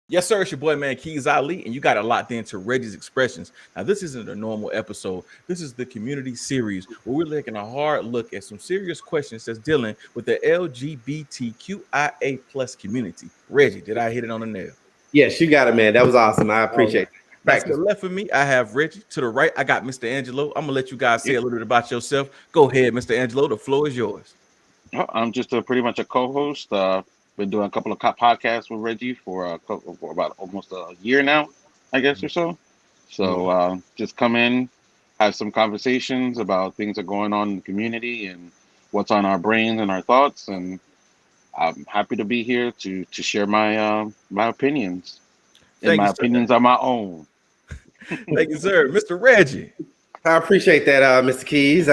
Yes, sir. It's your boy, man, Keiz Ali, and you got it locked into Reggie's Expressions. Now, this isn't a normal episode. This is the community series where we're taking a hard look at some serious questions that's dealing with the LGBTQIA plus community. Reggie, did I hit it on the nail? Yes, you got it, man. That was awesome. I appreciate it. Now, to the left of me, I have Reggie. To the right, I got Mr. Angelo. I'm going to let you guys say a little bit about yourself. Go ahead, Mr. Angelo. The floor is yours. I'm just pretty much a co-host. Been doing a couple of podcasts with Reggie for about almost a year now, I guess, or so. So just come in, have some conversations about things that are going on in the community and what's on our brains and our thoughts. And I'm happy to be here to share my my opinions. And my opinions are my own. Thank you, sir. Mr. Reggie. I appreciate that, Mr. Keiz.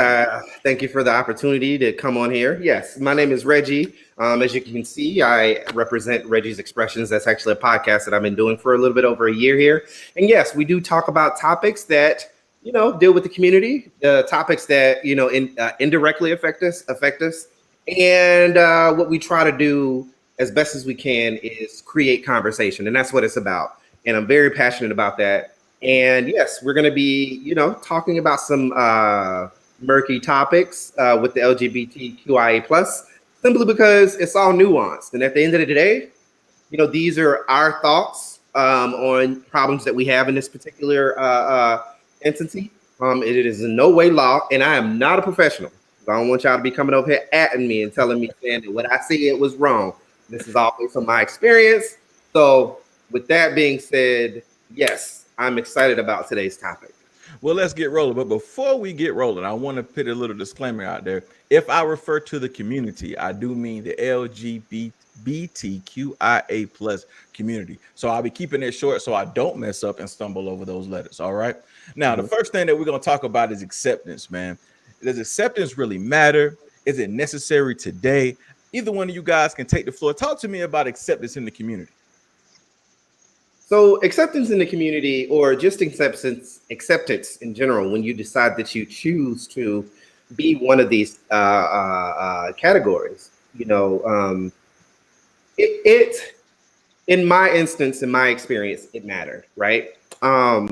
Thank you for the opportunity to come on here. Yes, my name is Reggie. As you can see, I represent Reggie's Expressions. That's actually a podcast that I've been doing for a little bit over a year here. And yes, we do talk about topics that, deal with the community, topics that, indirectly affect us. And what we try to do as best as we can is create conversation. And that's what it's about. And I'm very passionate about that. And yes, we're going to be, talking about some murky topics with the LGBTQIA plus, simply because it's all nuanced. And at the end of the day, these are our thoughts on problems that we have in this particular entity. It is in no way law, and I am not a professional. I don't want y'all to be coming over here atting me and telling me that what I said was wrong. This is all based on my experience. So with that being said, yes, I'm excited about today's topic. Well, let's get rolling. But before we get rolling, I want to put a little disclaimer out there. If I refer to the community, I do mean the LGBTQIA plus community. So I'll be keeping it short so I don't mess up and stumble over those letters. All right. Now, the first thing that we're going to talk about is acceptance, man. Does acceptance really matter? Is it necessary today? Either one of you guys can take the floor. Talk to me about acceptance in the community. So acceptance in the community, or just acceptance in general, when you decide that you choose to be one of these categories, it in my instance, in my experience, it mattered, right? I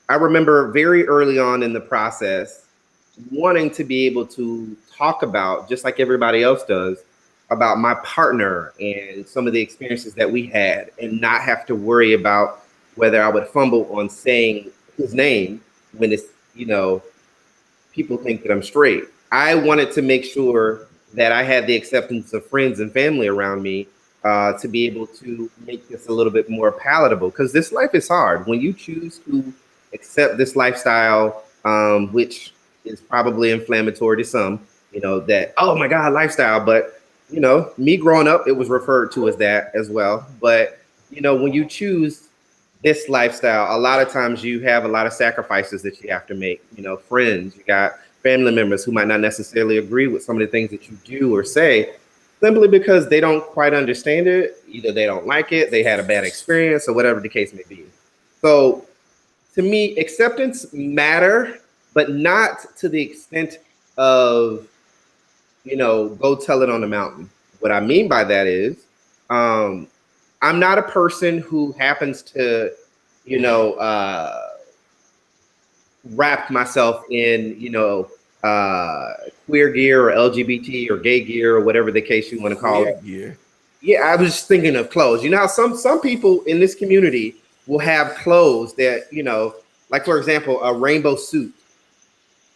remember very early on in the process wanting to be able to talk about, just like everybody else does, about my partner and some of the experiences that we had, and not have to worry about whether I would fumble on saying his name when it's, people think that I'm straight. I wanted to make sure that I had the acceptance of friends and family around me to be able to make this a little bit more palatable, because this life is hard. When you choose to accept this lifestyle, which is probably inflammatory to some, that, oh my God, lifestyle, but me growing up, it was referred to as that as well. But, when you choose this lifestyle, a lot of times you have a lot of sacrifices that you have to make. Friends, you got family members who might not necessarily agree with some of the things that you do or say, simply because they don't quite understand it. Either they don't like it, they had a bad experience, or whatever the case may be. So to me, acceptance matter, but not to the extent of, go tell it on the mountain. What I mean by that is, I'm not a person who happens to, wrap myself in, queer gear or LGBT or gay gear or whatever the case you want to call it. Yeah, I was just thinking of clothes. How some people in this community will have clothes that, like, for example, a rainbow suit,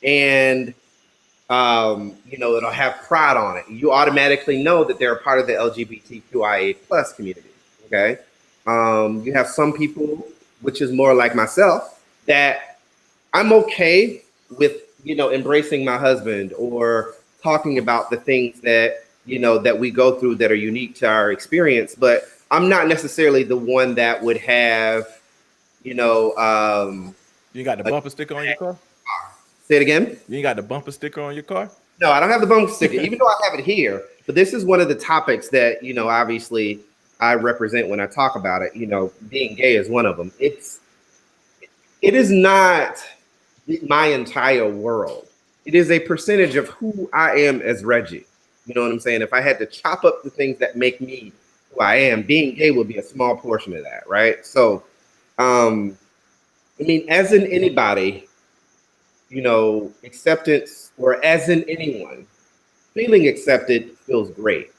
and it'll have pride on it. You automatically know that they're a part of the LGBTQIA plus community. Okay. You have some people, which is more like myself, that I'm okay with, embracing my husband or talking about the things that, that we go through that are unique to our experience. But I'm not necessarily the one that would have, you got the bumper sticker on your car? Say it again. You ain't got the bumper sticker on your car? No, I don't have the bumper sticker, even though I have it here. But this is one of the topics that, obviously I represent when I talk about it. Being gay is one of them. It is not my entire world. It is a percentage of who I am as Reggie. You know what I'm saying? If I had to chop up the things that make me who I am. Being gay would be a small portion of that, right? So, I mean, as in anybody, acceptance, or as in anyone, feeling accepted feels great.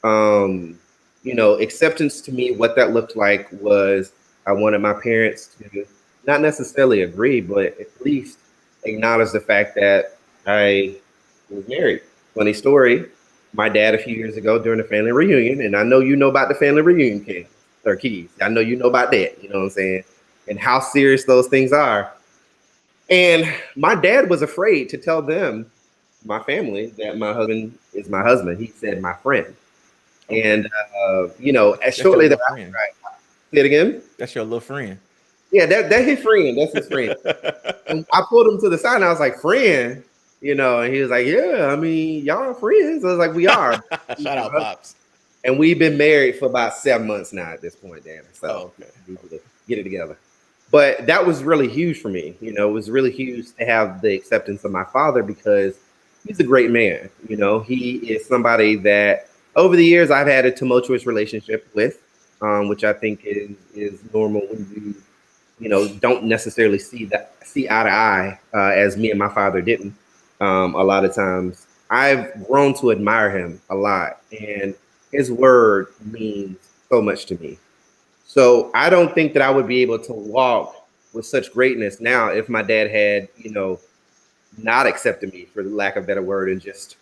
Um, acceptance to me, what that looked like was I wanted my parents to not necessarily agree, but at least acknowledge the fact that I was married. Funny story. My dad a few years ago during the family reunion, and I know you know about the family reunion, King or Keiz. I know you know about that. You know what I'm saying, and how serious those things are. And my dad was afraid to tell them, my family, that my husband is my husband. He said my friend. Okay. And as That's your shortly little thereafter, friend. say it again. That's your little friend. Yeah, that his friend. That's his friend. And I pulled him to the side and I was like, friend, and he was like, yeah, I mean, y'all are friends. I was like, we are. Shout out, Pops. And we've been married for about 7 months now at this point, Dan. So Okay. we need to get it together. But that was really huge for me. It was really huge to have the acceptance of my father because he's a great man. He is somebody that over the years I've had a tumultuous relationship with, which I think is normal when don't necessarily see eye to eye, as me and my father didn't. A lot of times I've grown to admire him a lot, and his word means so much to me. So I don't think that I would be able to walk with such greatness now if my dad had, not accepted me, for the lack of a better word, and just,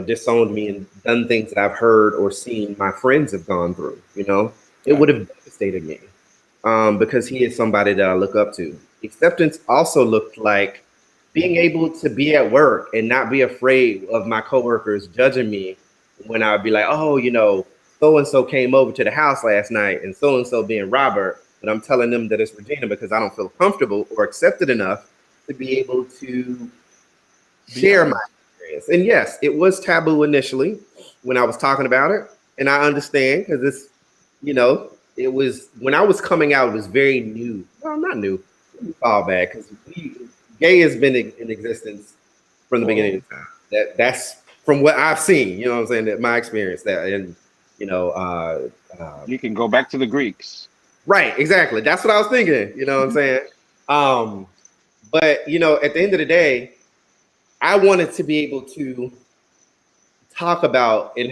disowned me and done things that I've heard or seen my friends have gone through. It would have devastated me, because he is somebody that I look up to. Acceptance also looked like being able to be at work and not be afraid of my coworkers judging me when I would be like, oh, so and so came over to the house last night, and so being Robert, but I'm telling them that it's Regina because I don't feel comfortable or accepted enough to be able to share my experience. And yes, it was taboo initially when I was talking about it, and I understand because it was when I was coming out, it was very new. Well, not new. Let me fall back because gay has been in existence from the beginning of time. That's from what I've seen. You know what I'm saying? That my experience that, and You can go back to the Greeks. right, exactly. That's what I was thinking. You know what I'm saying? But at the end of the day, I wanted to be able to talk about and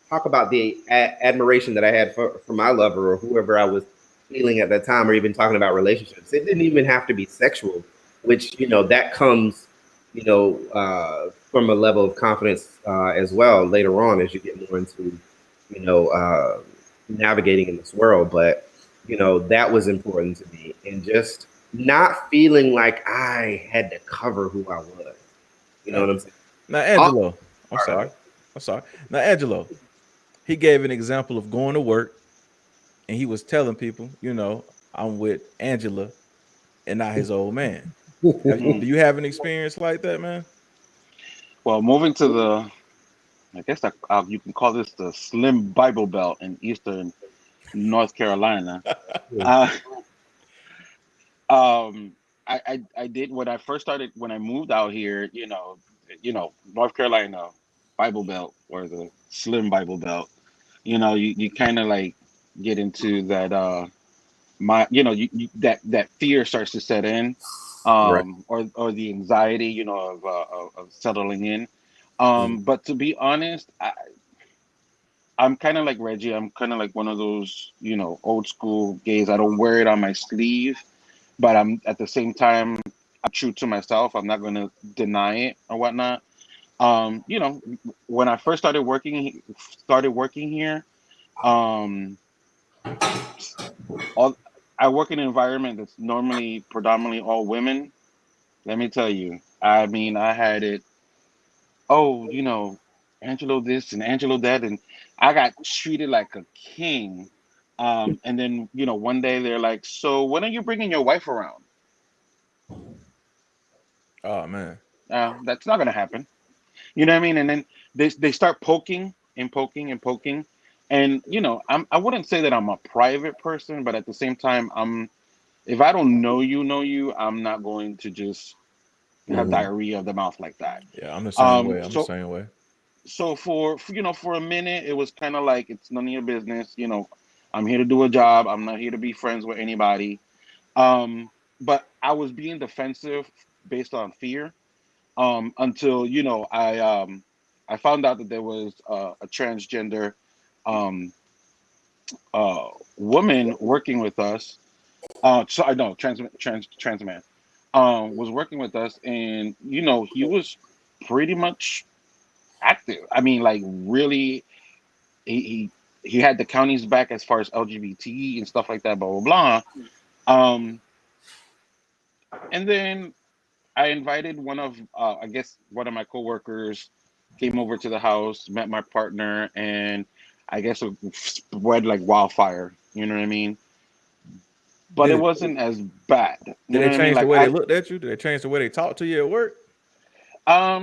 talk about the admiration that I had for my lover or whoever I was feeling at that time, or even talking about relationships. It didn't even have to be sexual, which that comes from a level of confidence as well later on as you get more into navigating in this world. But that was important to me, and just not feeling like I had to cover who I was. You know what I'm saying? Now, Angelo, I'm sorry. Now, Angelo, he gave an example of going to work and he was telling people, I'm with Angela and not his old man. Do you have an experience like that, man? Well, moving to I guess you can call this the Slim Bible Belt in Eastern North Carolina. Uh, um, I did when I first started when I moved out here. North Carolina Bible Belt or the Slim Bible Belt. You kind of like get into that. That fear starts to set in, Right. or the anxiety, of settling in. Mhm. But to be honest, I'm kind of like Reggie. I'm kind of like one of those, old school gays. I don't wear it on my sleeve, but I'm at the same time, I'm true to myself. I'm not going to deny it or whatnot. When I first started working here, um, all I work in an environment that's normally predominantly all women. Let me tell you, I mean, I had it. Oh, Angelo this and Angelo that, and I got treated like a king. And then one day they're like, "So when are you bringing your wife around?" Oh man. That's not gonna happen. You know what I mean? And then they start poking and poking and poking, and I wouldn't say that I'm a private person, but at the same time, if I don't know you, I'm not going to just have Mhm. diarrhea of the mouth like that. Yeah, I'm the same way. I'm the So same way. so for a minute, it was kind of like it's none of your business. I'm here to do a job. I'm not here to be friends with anybody. Um, but I was being defensive based on fear. Until I found out that there was a transgender um woman working with us. So I know trans man was working with us, and he was pretty much active. I mean, like really, he he had the county's back as far as LGBT and stuff like that. Blah blah blah. And then I invited I guess one of my coworkers came over to the house, met my partner, and I guess it spread like wildfire. You know what I mean? But it Did wasn't as bad. You did know they what I mean? change the Like way they looked at you? Did they change the way they talked to you at work?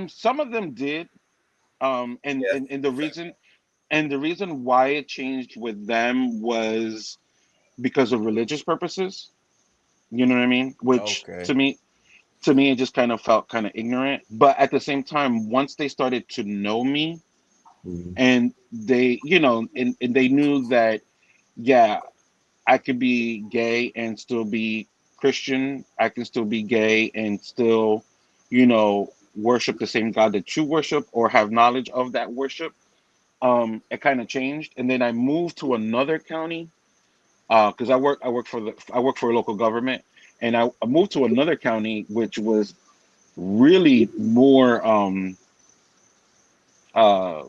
some of them did. And, Yes. the reason why it changed with them was because of religious purposes. You know what I mean? Which Okay. to me it just kind of felt kind of ignorant. But at the same time, once they started to know me, Mhm. and and they knew that, yeah, I could be gay and still be Christian. I can still be gay and still, worship the same God that you worship or have knowledge of that worship. It kind of changed, and then I moved to another county because I work for a local government, and I moved to another county which was really more uh,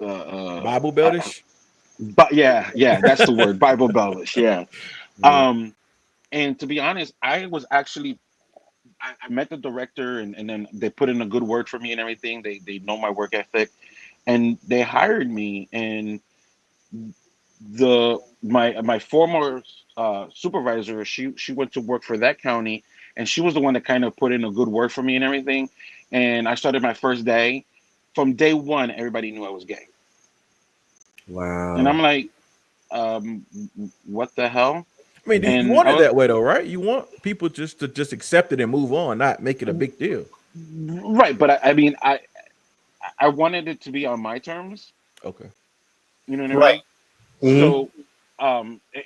uh, Bible uh, beltish? but yeah, that's the word, Bible Bellish, yeah. Mhm. Um, and to be honest, I met the director, and then they put in a good word for me and everything. They know my work ethic, and they hired me. And my former supervisor, she went to work for that county, and she was the one that kind of put in a good word for me and everything. And I started my first day. From day one, everybody knew I was gay, and Wow. I'm like, what the hell? I mean, you And want it that way though, right? You want people just to just accept it and move on, not make it a big deal. right, but I mean, I wanted it to be on my terms. Okay. You know what I Right. mean? Hmm. So,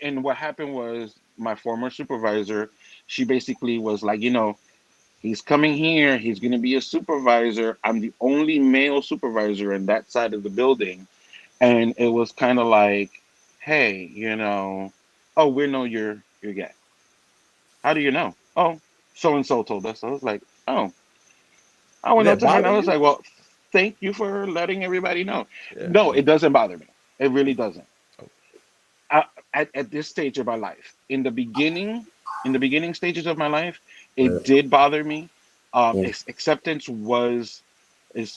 and what happened was my former supervisor, she basically was like, he's coming here. He's going to be a supervisor. I'm the only male supervisor in that side of the building. And it was kind of like, hey, oh, we know you're gay. How do you know? Oh, so and so told us. I was like, oh, I Did went up that to her and bother I was you? like, well, thank you for letting everybody know. Yeah. No, it doesn't bother me. It really doesn't. Oh, I, at this stage of my life, in the beginning stages of my life, it Right. did bother me. Mhm. Acceptance is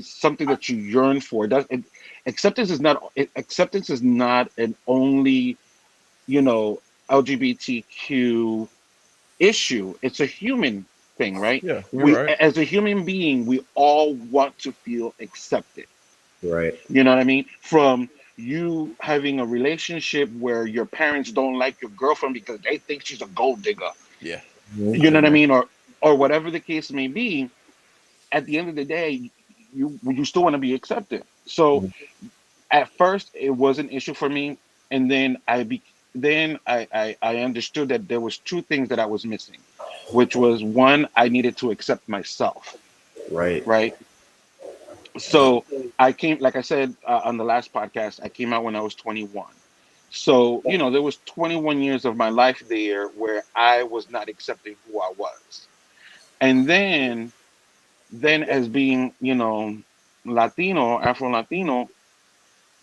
something that you yearn for. It does it, acceptance is not an only you know LGBTQ issue. It's a human thing, right? yeah, you're We, right. as a human being, we all want to feel accepted. Right. You know what I mean? From you having a relationship where your parents don't like your girlfriend because they think she's a gold digger. Yeah. Mhm. You I've know been what I there. mean? Or whatever the case may be. At the end of the day, you still want to be accepted. So Mhm. at first, it was an issue for me, and then I understood that there was two things that I was missing, which was one, I needed to accept myself, Right. right? So I came, like I said on the last podcast, I came out when I was 21. So, there was 21 years of my life there where I was not accepting who I was. And then as being, Latino, Afro Latino,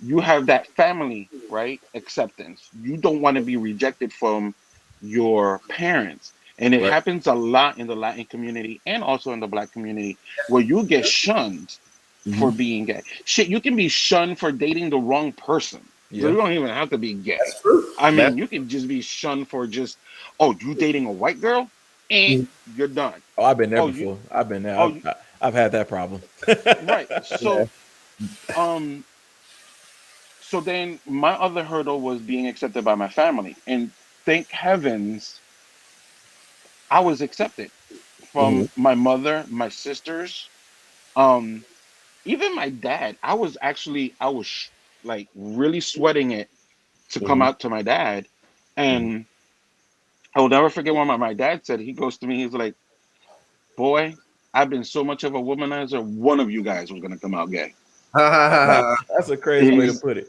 you have that family, right? Acceptance. You don't want to be rejected from your parents. And it Right. happens a lot in the Latin community and also in the Black community where you get shunned for Mhm. being gay. Shit, you can be shunned for dating the wrong person. So Yeah. you don't even have to be gay. That's true. I That's mean, you can just be shunned for just, oh, you dating a white girl? Mhm. You're done. Oh, I've been there Oh, you, before. I've been there. oh, I've had that problem. right. Yeah. Um, so then my other hurdle was being accepted by my family. And thank heavens I was accepted Mhm. from my mother, my sisters. Um, Even my dad, I was like really sweating it to come Mhm. out to my dad, Mhm. and I will never forget what my dad said. He goes to me, he's like, "Boy, I've been so much of a womanizer. One of you guys was gonna come out gay." That's a crazy way to He's, put it.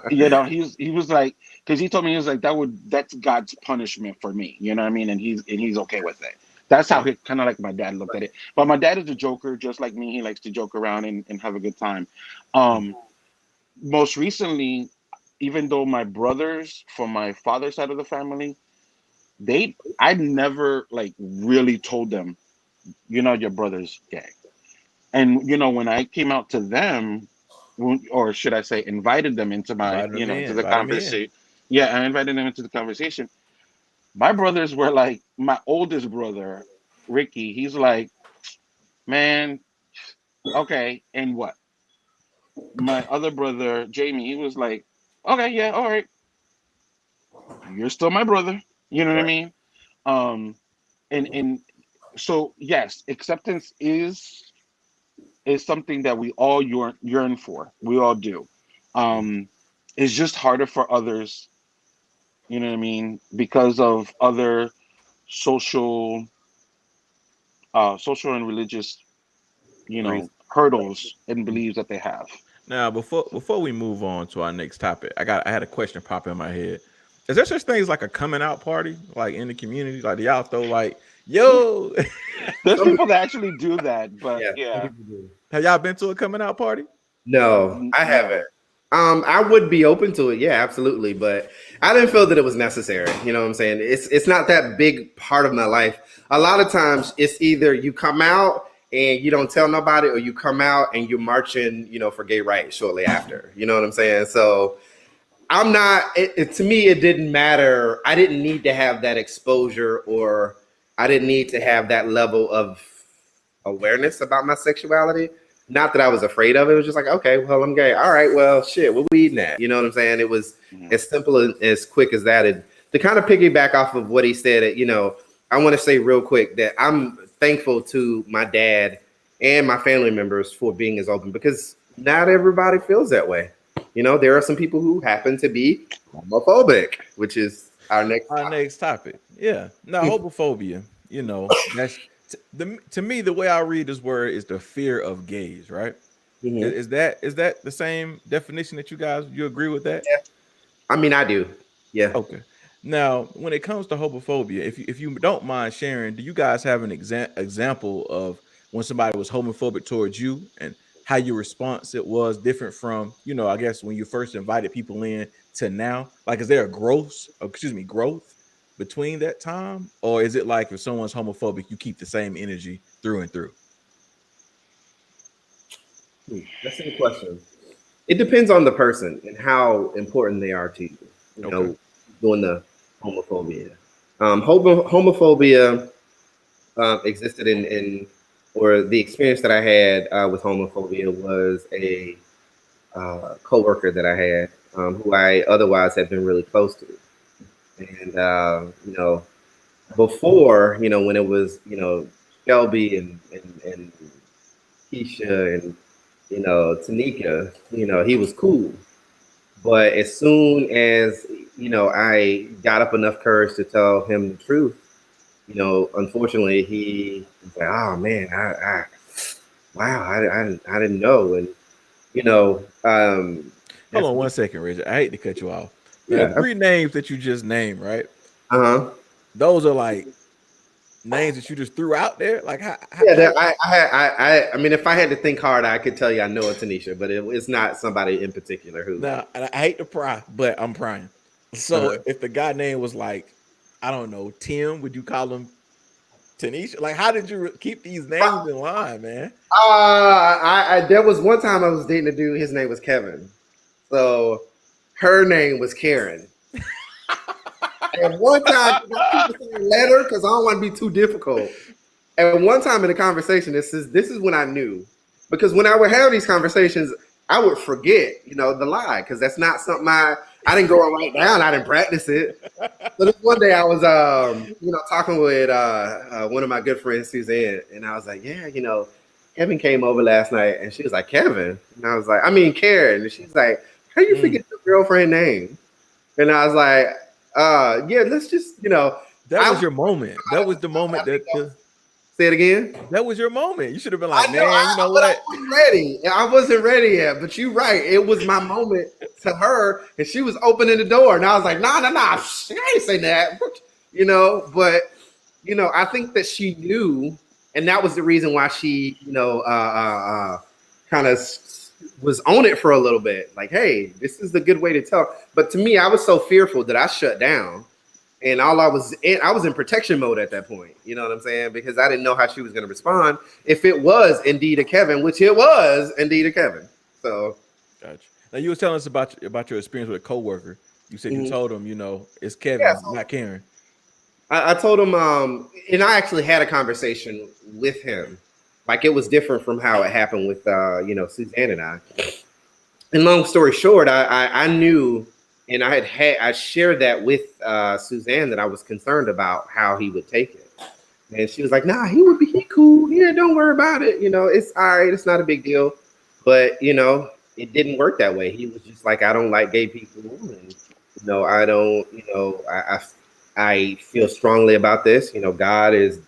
he was like, because he told me, he was like, that's God's punishment for me. You know what I mean? And he's okay with it. That's how he kind of like my dad looked at it. But my dad is a joker, just like me. He likes to joke around and have a good time. Um, Most recently, even though my brothers from my father's side of the family, I never like really told them, your brother's gay. And when I came out to them, or should I say, invited them into Invite them in. into the Invite them in. conversation. Yeah, I invited them into the conversation. My brothers were like, my oldest brother, Ricky, he's like, man, okay, and what? My other brother, Jamie, he was like, okay, yeah, all right, you're still my brother. You know what I Right. mean? Um, and so yes, acceptance is something that we all yearn for. We all do. Um, it's just harder for others. You know what I mean? Because of other social, social and religious, Reason. hurdles and beliefs that they have. Now, before we move on to our next topic, I had a question pop in my head. Is there such things like a coming out party, like in the community? Like, do y'all throw like, yo, There's Some, people that actually do that, but yeah, some yeah, people do. have y'all been to a coming out party? No, I haven't. no. I would be open to it, yeah, absolutely, but I didn't feel that it was necessary. You know what I'm saying? It's not that big part of my life. A lot of times, it's either you come out and you don't tell nobody, or you come out and you're marching, for gay rights shortly after. You know what I'm saying? So I'm not. To me, it didn't matter. I didn't need to have that exposure, or I didn't need to have that level of awareness about my sexuality. Not that I was afraid of it. It was just like, okay, well, I'm gay. All right, well, shit, what we eating at? You know what I'm saying? It was Mhm. as simple and as quick as that. And to kind of piggyback off of what he said, I want to say real quick that I'm thankful to my dad and my family members for being as open, because not everybody feels that way. There are some people who happen to be homophobic, which is our next Our topic. next topic. Yeah. Now, homophobia, that's to me, the way I read this word is the fear of gays, right? Is, Mhm. is that is that the same definition that you agree with that? I mean, I do. Yeah. Okay. Now, when it comes to homophobia, if you don't mind sharing, do you guys have an example of when somebody was homophobic towards you and how your response it was different from, I guess when you first invited people in to now? Like, is there a growth between that time? Or is it like if someone's homophobic, you keep the same energy through and through? That's a good question. It depends on the person and how important they are to you. Okay. Doing the homophobia. Homophobia existed or the experience that I had with homophobia was a coworker that I had, who I otherwise had been really close to. And, before, when it was, Shelby and Keisha and, Tanika, he was cool. But as soon as I got up enough courage to tell him the truth, unfortunately, he was like, "Oh man, wow, I didn't know," and you know, Hold that's on one second, Richard. I hate to cut you off. The yeah, three names that you just named, right? uh huh, Those are like names that you just threw out there. Like yeah. how I mean, if I had to think hard, I could tell you I know it's Tanisha, but it's not somebody in particular who. now, and I hate to pry, but I'm prying. So Uh-huh. if the guy name was like, I don't know, Tim, would you call him Tanisha? Like, how did you keep these names in line, man? There was one time I was dating a dude. His name was Kevin. So her name was Karen. And one time, I keep saying letter because I don't want to be too difficult. And one time in the conversation, this is when I knew, because when I would have these conversations, I would forget, the lie, because that's not something I didn't go and write down. I didn't practice it. So this one day I was, talking with one of my good friends, Suzanne, and I was like, yeah, Kevin came over last night, and she was like, Kevin, and I was like, I mean Karen, and she's like, how you forget your girlfriend name? And I was like, yeah, let's just, That was your moment. That was the moment that say it again. that was your moment. You should have been like, I know, man, you know but what? I wasn't ready. I wasn't ready yet. But you're right. It was my moment to her, and she was opening the door, and I was like, nah, I ain't saying that. But I think that she knew, and that was the reason why she, kind of was on it for a little bit. Like, hey, this is the good way to tell. But to me, I was so fearful that I shut down. And I was in protection mode at that point. You know what I'm saying? Because I didn't know how she was going to respond if it was indeed a Kevin, which it was indeed a Kevin. So, Gotcha. Now you was telling us about your experience with a coworker. You said you told him, it's Kevin, yeah, so not Karen. I told him, and I actually had a conversation with him. Like, it was different from how it happened with, Suzanne and I. And long story short, I knew. And I shared that with Suzanne, that I was concerned about how he would take it. And she was like, nah, he cool. Yeah, don't worry about it. It's all right. It's not a big deal. But, it didn't work that way. He was just like, I don't like gay people. And, I don't, I feel strongly about this. God is,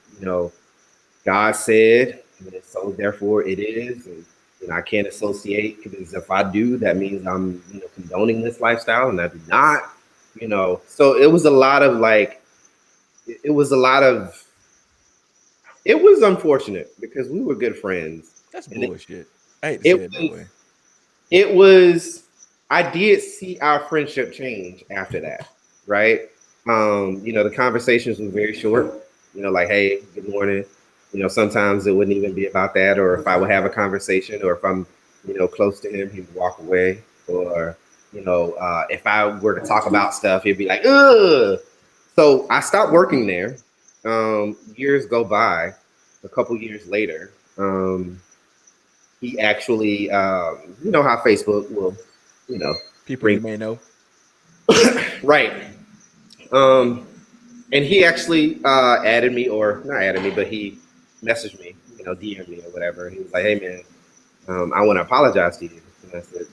God said, and so therefore it is. And, I can't associate, because if I do, that means I'm, condoning this lifestyle, and I do not, So it was a lot of it was unfortunate, because we were good friends. That's bullshit. I hate to say it that way. It was, I did see our friendship change after that, right? The conversations were very short, like, hey, good morning. Sometimes it wouldn't even be about that, or if I would have a conversation, or if I'm, close to him, he would walk away, or, if I were to talk about stuff, he'd be like, ugh. So I stopped working there. Years go by. A couple years later, he actually, you know how Facebook will, People you may know. right. And he actually added me, or not added me, but he messaged me, DM'd me or whatever. He was like, hey, man, I want to apologize to you. And I said,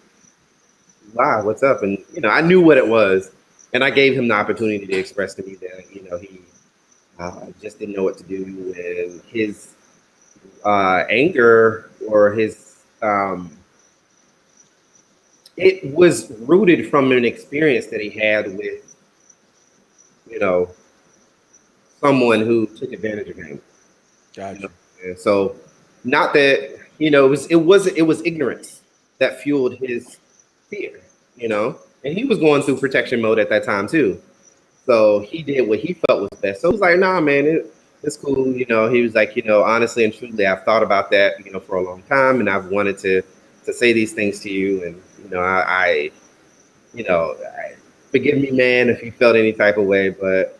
why? What's up? And, I knew what it was. And I gave him the opportunity to express to me that, he just didn't know what to do. And his anger, or his, it was rooted from an experience that he had with, someone who took advantage of him. Gotcha. And so, not that, it was ignorance that fueled his fear, and he was going through protection mode at that time too. So he did what he felt was best. So it was like, nah, man, it's cool. He was like, honestly and truly, I've thought about that, for a long time, and I've wanted to say these things to you. And, I forgive me, man, if you felt any type of way, but,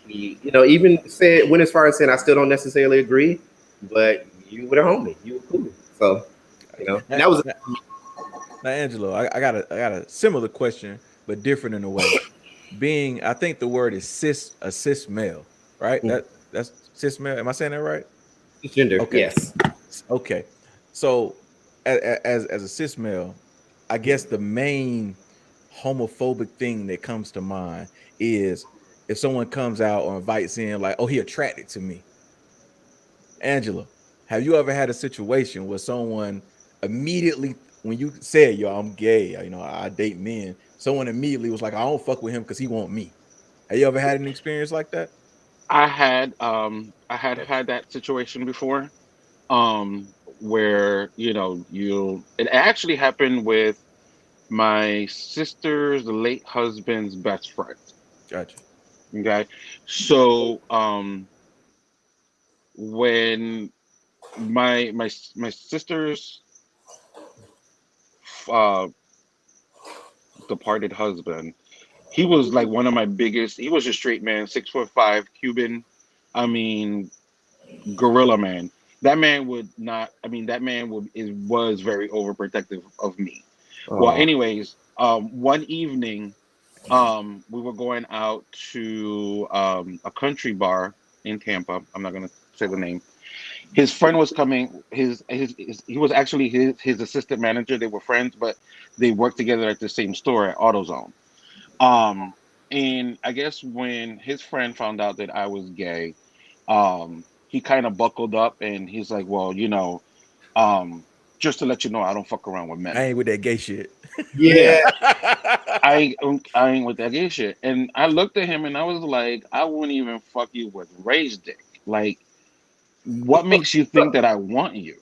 he, even went as far as saying, I still don't necessarily agree, but you were the homie, you were cool. So, and that was. Now, Angelo, I got a similar question, but different in a way. I think the word is cis male, right? That's cis male. Am I saying that right? Gender. Okay. Yes. Okay. So, as a cis male, I guess the main homophobic thing that comes to mind is if someone comes out or invites in, like, oh, he attracted to me. Angela, have you ever had a situation where someone immediately, when you said, yo, I'm gay, I date men, someone immediately was like, I don't fuck with him because he want me? Have you ever had an experience like that? I had that situation before, where it actually happened with my sister's late husband's best friend. Gotcha. Okay, so when my sister's uh departed husband, he was like one of my biggest. He was a straight man, 6'5", Cuban. I mean, gorilla man. That man would not. I mean, that man was very overprotective of me. Well, Oh. anyways, one evening, we were going out to a country bar in Tampa. I'm not gonna say the name. his friend was coming. He was actually his assistant manager. They were friends, but they worked together at the same store at AutoZone. Um, and I guess when his friend found out that I was gay, he kind of buckled up and he's like, "Well, um, just to let you know, I don't fuck around with I men." ain't with that gay shit. Yeah, Yeah, I ain't with that gay shit. And I looked at him and I was like, I wouldn't even fuck you with raised dick. Like, what makes you think that I want you?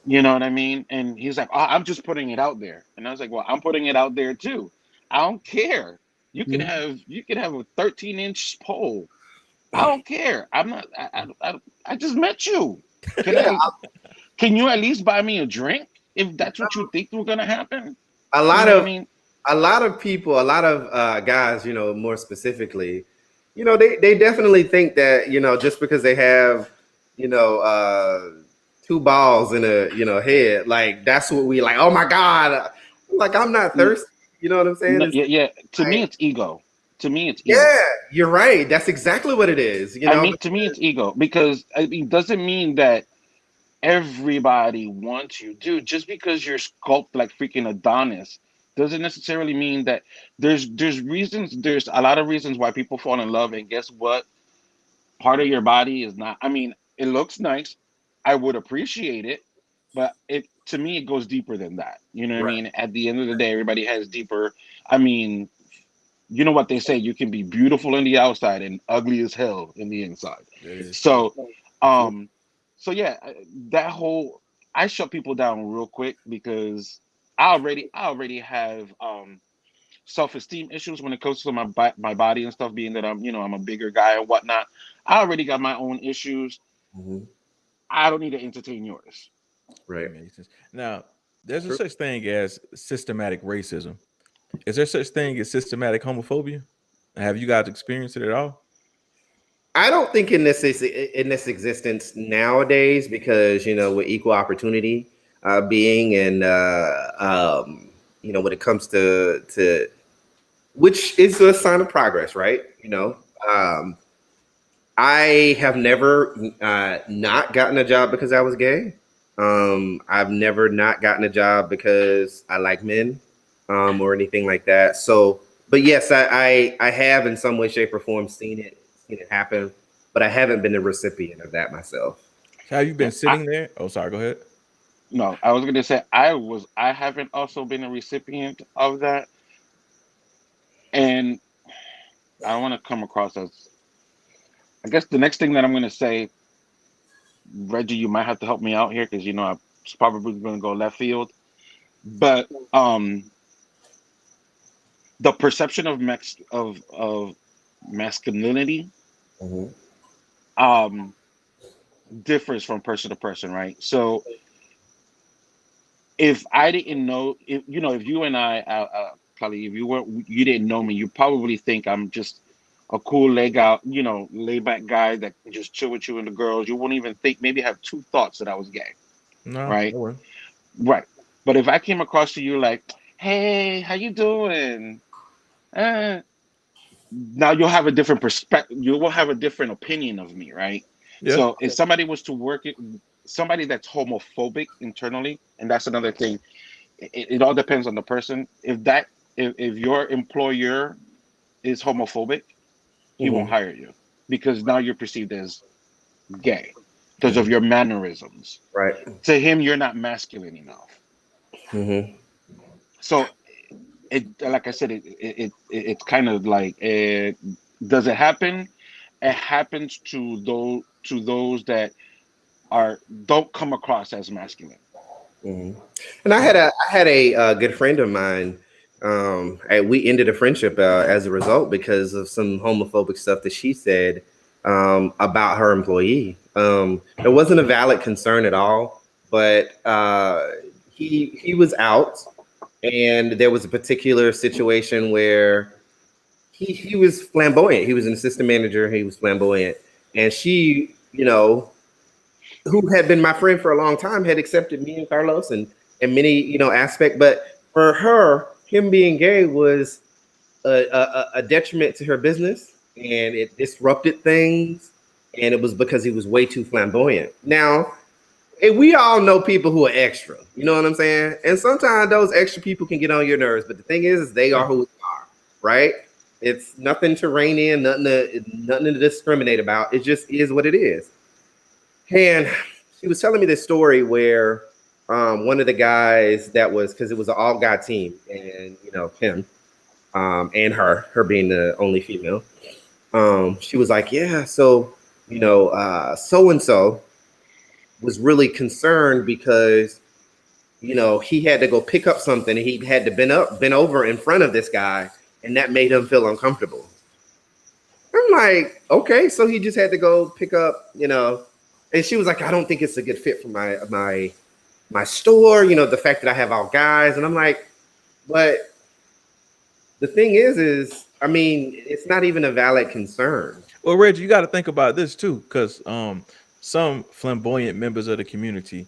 You know what I mean? And he's like, "Oh, I'm just putting it out there." And I was like, "Well, I'm putting it out there too. I don't care. You can have a 13-inch pole. I don't care. I'm not. I just met you. Can yeah. I? Can you at least buy me a drink if that's what you think was gonna happen? A You lot know what I of mean? people, a lot of guys, more specifically, they definitely think that, just because they have, you know, uh, two balls in a, head, like that's what we like. Oh my God, like I'm not N- thirsty. You know what I'm saying? No, It's yeah, yeah. To me, like, it's ego. To me, it's yeah, ego. you're right. That's exactly what it is. I mean, to me, it's ego because I mean, doesn't mean that everybody wants you, dude. Just because you're sculpted like freaking Adonis doesn't necessarily mean that there's reasons. There's a lot of reasons why people fall in love, and guess what? Part of your body is not. I mean, it looks nice. I would appreciate it, but it to me it goes deeper than that. You know what I Right. mean? At the end of the day, everybody has deeper. I mean, you know what they say, you can be beautiful in the outside and ugly as hell in the inside. That is true. So um so yeah, that whole I shut people down real quick because I already have self-esteem issues when it comes to my body and stuff, being that I'm a bigger guy and whatnot. I already got my own issues. Mhm. I don't need to entertain yours. Right. Makes sense. Now, there's a True. such thing as systematic racism. Is there such thing as systematic homophobia? Have you guys experienced it at all? I don't think in this existence nowadays, because with equal opportunity being, and when it comes to which is a sign of progress, right? Um, I have never not gotten a job because I was gay. I've never not gotten a job because I like men, or anything like that. So, but yes, I have in some way, shape, or form seen it happen, but I haven't been the recipient of that myself. So have you been Yeah, sitting there? Oh, sorry. Go ahead. no, I was gonna say I haven't also been a recipient of that, and I don't want to come across as, I guess the next thing that I'm going to say, Reggie, you might have to help me out here because I'm probably going to go left field. But the perception of masculinity Mhm. um, differs from person to person, right? So if I didn't know, if you and I, Kali, if you didn't know me, you probably think I'm just a cool laid back guy that can just chill with you and the girls. You won't even think, maybe have two thoughts that I was gay, No, right? no one. Right. But if I came across to you like, "Hey, how you doing?" Uh, Now you'll have a different perspective. You will have a different opinion of me, right? Yeah. So if somebody was to somebody that's homophobic internally, and that's another thing. It all depends on the person. If your employer is homophobic, he won't Mhm. hire you because now you're perceived as gay because of Mhm. your mannerisms. Right. To him, you're not masculine enough. Mhm. So like I said, it's kind of like, does it happen? It happens to those that are don't come across as masculine. Mhm. And I had a good friend of mine. And we ended a friendship as a result because of some homophobic stuff that she said about her employee. It wasn't a valid concern at all, but he was out, and there was a particular situation where he was flamboyant. He was an assistant manager. He was flamboyant, and she, who had been my friend for a long time, had accepted me and Carlos and many aspect. But for her, him being gay was a detriment to her business, and it disrupted things. and it was because he was way too flamboyant. Now, we all know people who are extra, you know what I'm saying? And sometimes those extra people can get on your nerves, but the thing is they are who they are, right? It's nothing to rein in, nothing to discriminate about. It just is what it is. And she was telling me this story where one of the guys that was, because it was an all-guy team, and him and her being the only female, she was like, yeah, so so-and-so was really concerned because he had to go pick up something, and he had to bend over in front of this guy, and that made him feel uncomfortable. I'm like, okay, so he just had to go pick up, and she was like, I don't think it's a good fit for my store, the fact that I have all guys. And I'm like, but the thing is, I mean, it's not even a valid concern. Well, Reggie, you got to think about this too, because some flamboyant members of the community,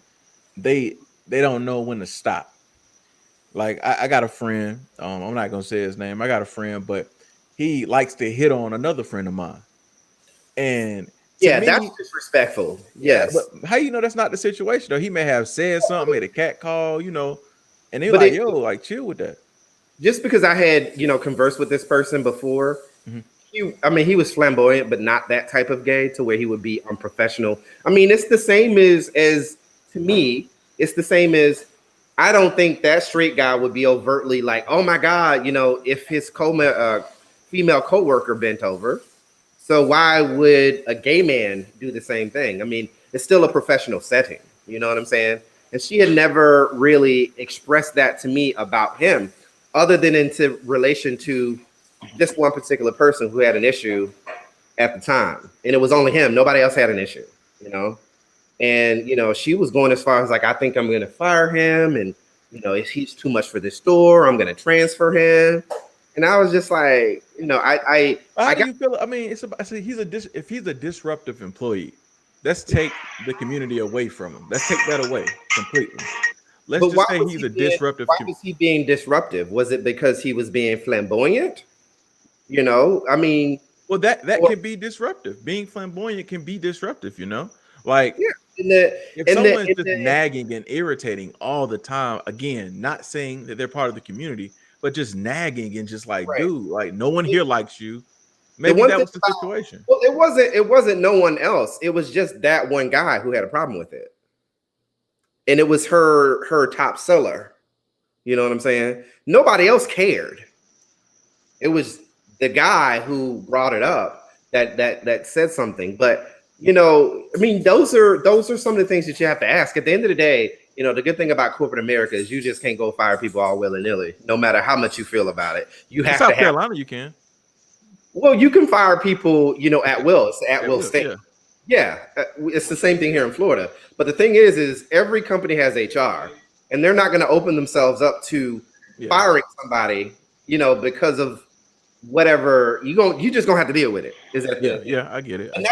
they don't know when to stop. Like I got a friend, I'm not gonna say his name. I got a friend, but he likes to hit on another friend of mine. And yeah, that's disrespectful. Yes. But how you know that's not the situation though? He may have said something, made a cat call, and they like, yo, like chill with that. Just because I had, conversed with this person before, he was flamboyant, but not that type of gay to where he would be unprofessional. I mean, it's the same as to me, it's the same as I don't think that straight guy would be overtly like, oh my God, if his female coworker bent over. So why would a gay man do the same thing? I mean, it's still a professional setting. You know what I'm saying? And she had never really expressed that to me about him, other than into relation to just one particular person who had an issue at the time. And it was only him. Nobody else had an issue, And, she was going as far as like, I think I'm going to fire him. And, if he's too much for this store, I'm going to transfer him. And I was just like, How do you feel? I mean, if he's a disruptive employee, let's take the community away from him. Let's take that away completely. Let's just say he's a disruptive. Why was he being disruptive? Was it because he was being flamboyant? I mean, well, that can be disruptive. Being flamboyant can be disruptive, Like, yeah. If someone's just nagging and irritating all the time, again, not saying that they're part of the community, but just nagging and just like, dude, like no one here likes you. Maybe that was the situation. Well, it wasn't no one else. It was just that one guy who had a problem with it. And it was her top seller. You know what I'm saying? Nobody else cared. It was the guy who brought it up that said something. But I mean, those are some of the things that you have to ask. At the end of the day, the good thing about corporate America is you just can't go fire people all willy-nilly, no matter how much you feel about it. You have South Carolina, you can. Well, you can fire people, at will. It's at will state. Yeah, it's the same thing here in Florida. But the thing is every company has HR, and they're not going to open themselves up to firing somebody, because of whatever you just gonna have to deal with it. Is that I get it. And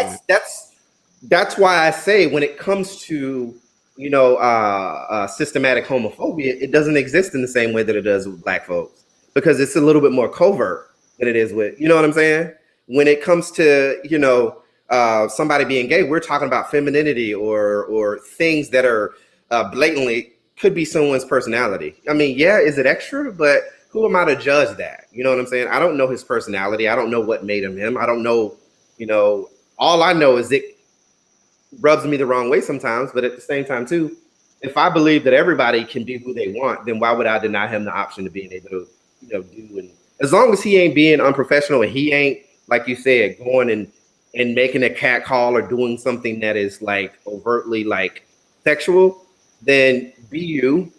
that's why I say when it comes to systematic homophobia, it doesn't exist in the same way that it does with Black folks, because it's a little bit more covert than it is with, what I'm saying? When it comes to somebody being gay, we're talking about femininity or things that are blatantly could be someone's personality. I mean, is it extra? But who am I to judge that? You know what I'm saying? I don't know his personality. I don't know what made him. I don't know, all I know is it rubs me the wrong way sometimes. But at the same time, too, if I believe that everybody can be who they want, then why would I deny him the option of being able to, do? And as long as he ain't being unprofessional and he ain't, like you said, going and making a cat call or doing something that is like overtly like sexual, then be you,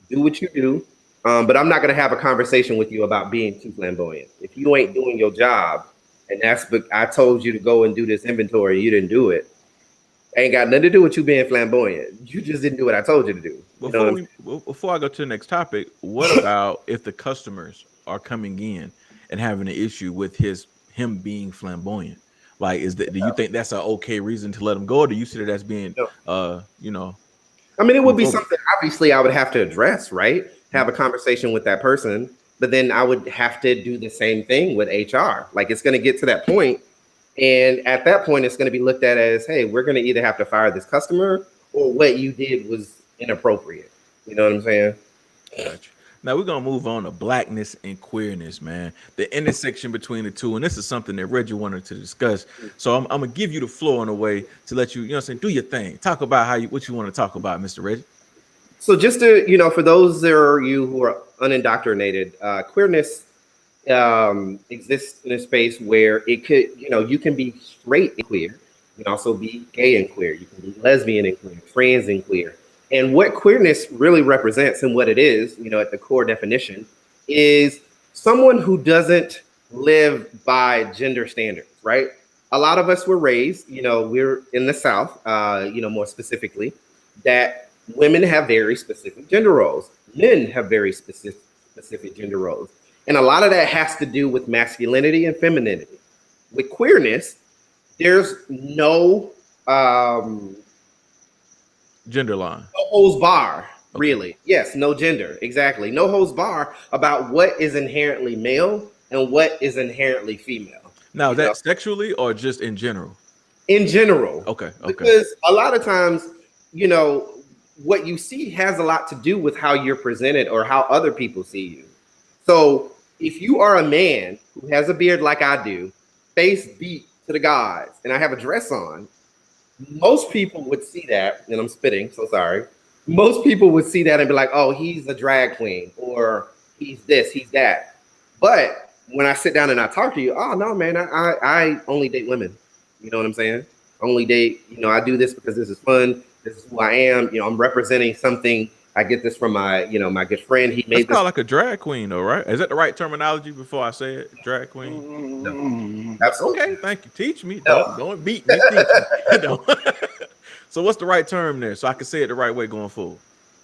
do what you do. But I'm not going to have a conversation with you about being too flamboyant. If you ain't doing your job, and I told you to go and do this inventory, you didn't do it. Ain't got nothing to do with you being flamboyant. You just didn't do what I told you to do. Before I go to the next topic, what about if the customers are coming in and having an issue with him being flamboyant? Like, do you think that's an okay reason to let him go, or do you see that as being, I mean, it would be something obviously I would have to address, right? Have a conversation with that person, but then I would have to do the same thing with HR. Like, it's going to get to that point And at that point, it's going to be looked at as, hey, we're going to either have to fire this customer or what you did was inappropriate. You know what I'm saying? Gotcha. Now we're gonna move on to blackness and queerness, man. The intersection between the two, and this is something that Reggie wanted to discuss. So I'm gonna give you the floor in a way to let you, you know, what I'm saying, do your thing. Talk about what you want to talk about, Mr. Reggie. So just to, for those that are you who are unindoctrinated, queerness exists in a space where it could, you can be straight and queer. You can also be gay and queer. You can be lesbian and queer, trans and queer. And what queerness really represents and what it is, at the core definition, is someone who doesn't live by gender standards, right? A lot of us were raised, we're in the South, more specifically, that women have very specific gender roles. Men have very specific gender roles. And a lot of that has to do with masculinity and femininity. With queerness, there's no gender line. No holds bar, really. Yes, no gender. Exactly. No holds bar about what is inherently male and what is inherently female. Now, is that sexually or just in general? In general. Okay. Because a lot of times, what you see has a lot to do with how you're presented or how other people see you. So if you are a man who has a beard like I do, face beat to the gods, and I have a dress on, most people would see that, and I'm spitting, so sorry. Most people would see that and be like, oh, he's a drag queen, or he's this, he's that. But when I sit down and I talk to you, oh, no, man, I only date women. You know what I'm saying? Only date, I do this because this is fun. This is who I am. I'm representing something. I get this from my, my good friend. He made this. It's called like a drag queen, though, right? Is that the right terminology before I say it? Drag queen? No. Absolutely. Okay, thank you. Teach me. No. Don't beat me. Teach me. So what's the right term there so I can say it the right way going forward?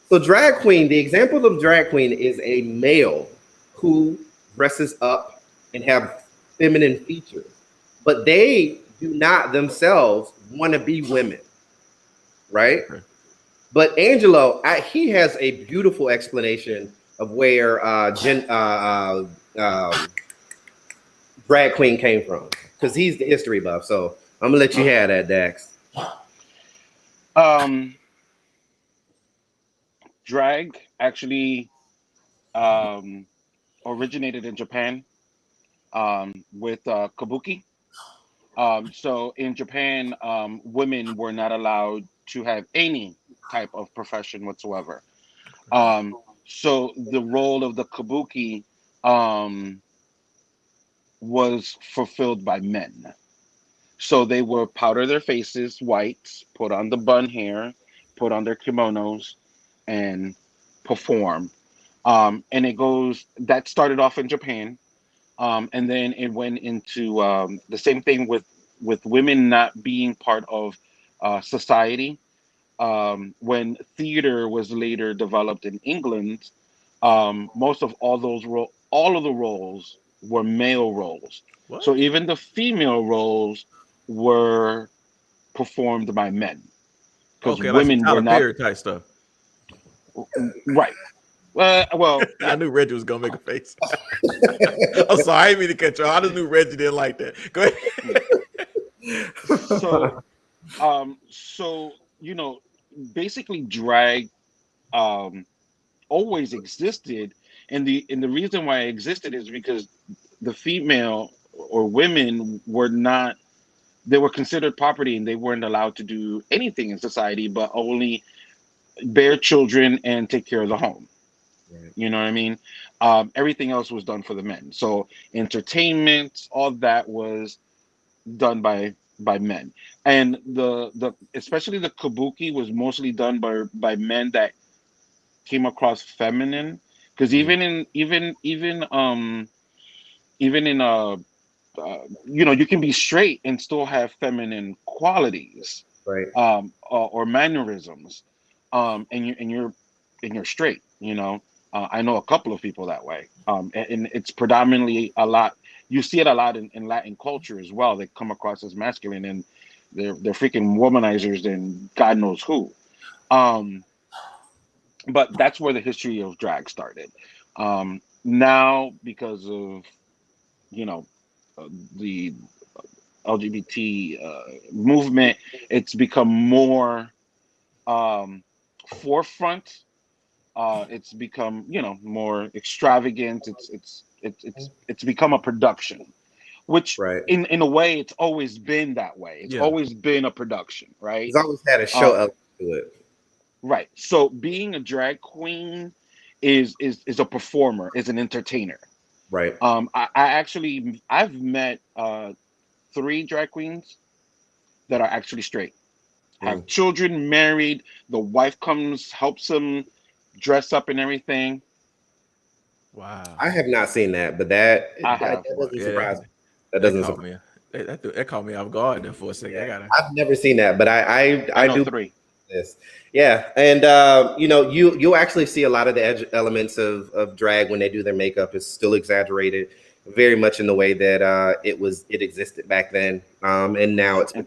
So drag queen, the example of drag queen is a male who dresses up and have feminine features, but they do not themselves want to be women, right? Okay. But Angelo, he has a beautiful explanation of where drag queen came from, because he's the history buff. So I'm gonna let you have that, Dax. Drag actually originated in Japan with kabuki. So in Japan, women were not allowed to have any type of profession whatsoever. So the role of the kabuki was fulfilled by men. So they would powder their faces white, put on the bun hair, put on their kimonos, and perform. And that started off in Japan. And then it went into the same thing with women not being part of society. When theater was later developed in England, most of all of the roles were male roles. What? So even the female roles were performed by men, because women like were not Perry type stuff. Right. Well, yeah. I knew Reggie was gonna make a face. I'm sorry, I didn't mean to catch you. I just knew Reggie didn't like that. Go ahead. So basically, drag always existed, and the reason why it existed is because the female or women they were considered property, and they weren't allowed to do anything in society but only bear children and take care of the home. Right. You know what I mean? Everything else was done for the men. So entertainment, all that was done by men, and the especially the kabuki was mostly done by men that came across feminine, because even in you can be straight and still have feminine qualities, right? Or mannerisms, and you're straight. I know a couple of people that way, and it's predominantly a lot. You see it a lot in Latin culture as well. They come across as masculine, and they're freaking womanizers than God knows who. But that's where the history of drag started. Now, because of the LGBT movement, it's become more forefront. It's become, more extravagant. It's become a production, which Right. in a way it's always been that way. It's Yeah. always been a production, right? He's always had a show Um, element to it. right. So being a drag queen is a performer, is an entertainer. Right. I've met 3 drag queens that are actually straight, have Mm. children, married. The wife comes, helps them dress up and everything. Wow. I have not seen that, but that I that have. doesn't Yeah, surprise me. That that doesn't caught surprise me. That caught me off guard there for a second. me. I Yeah. gotta. I've never seen that, but I I know do 3. this. Yeah, and you'll actually see a lot of the elements of drag when they do their makeup is still exaggerated, very much in the way that it existed back then, and now it's And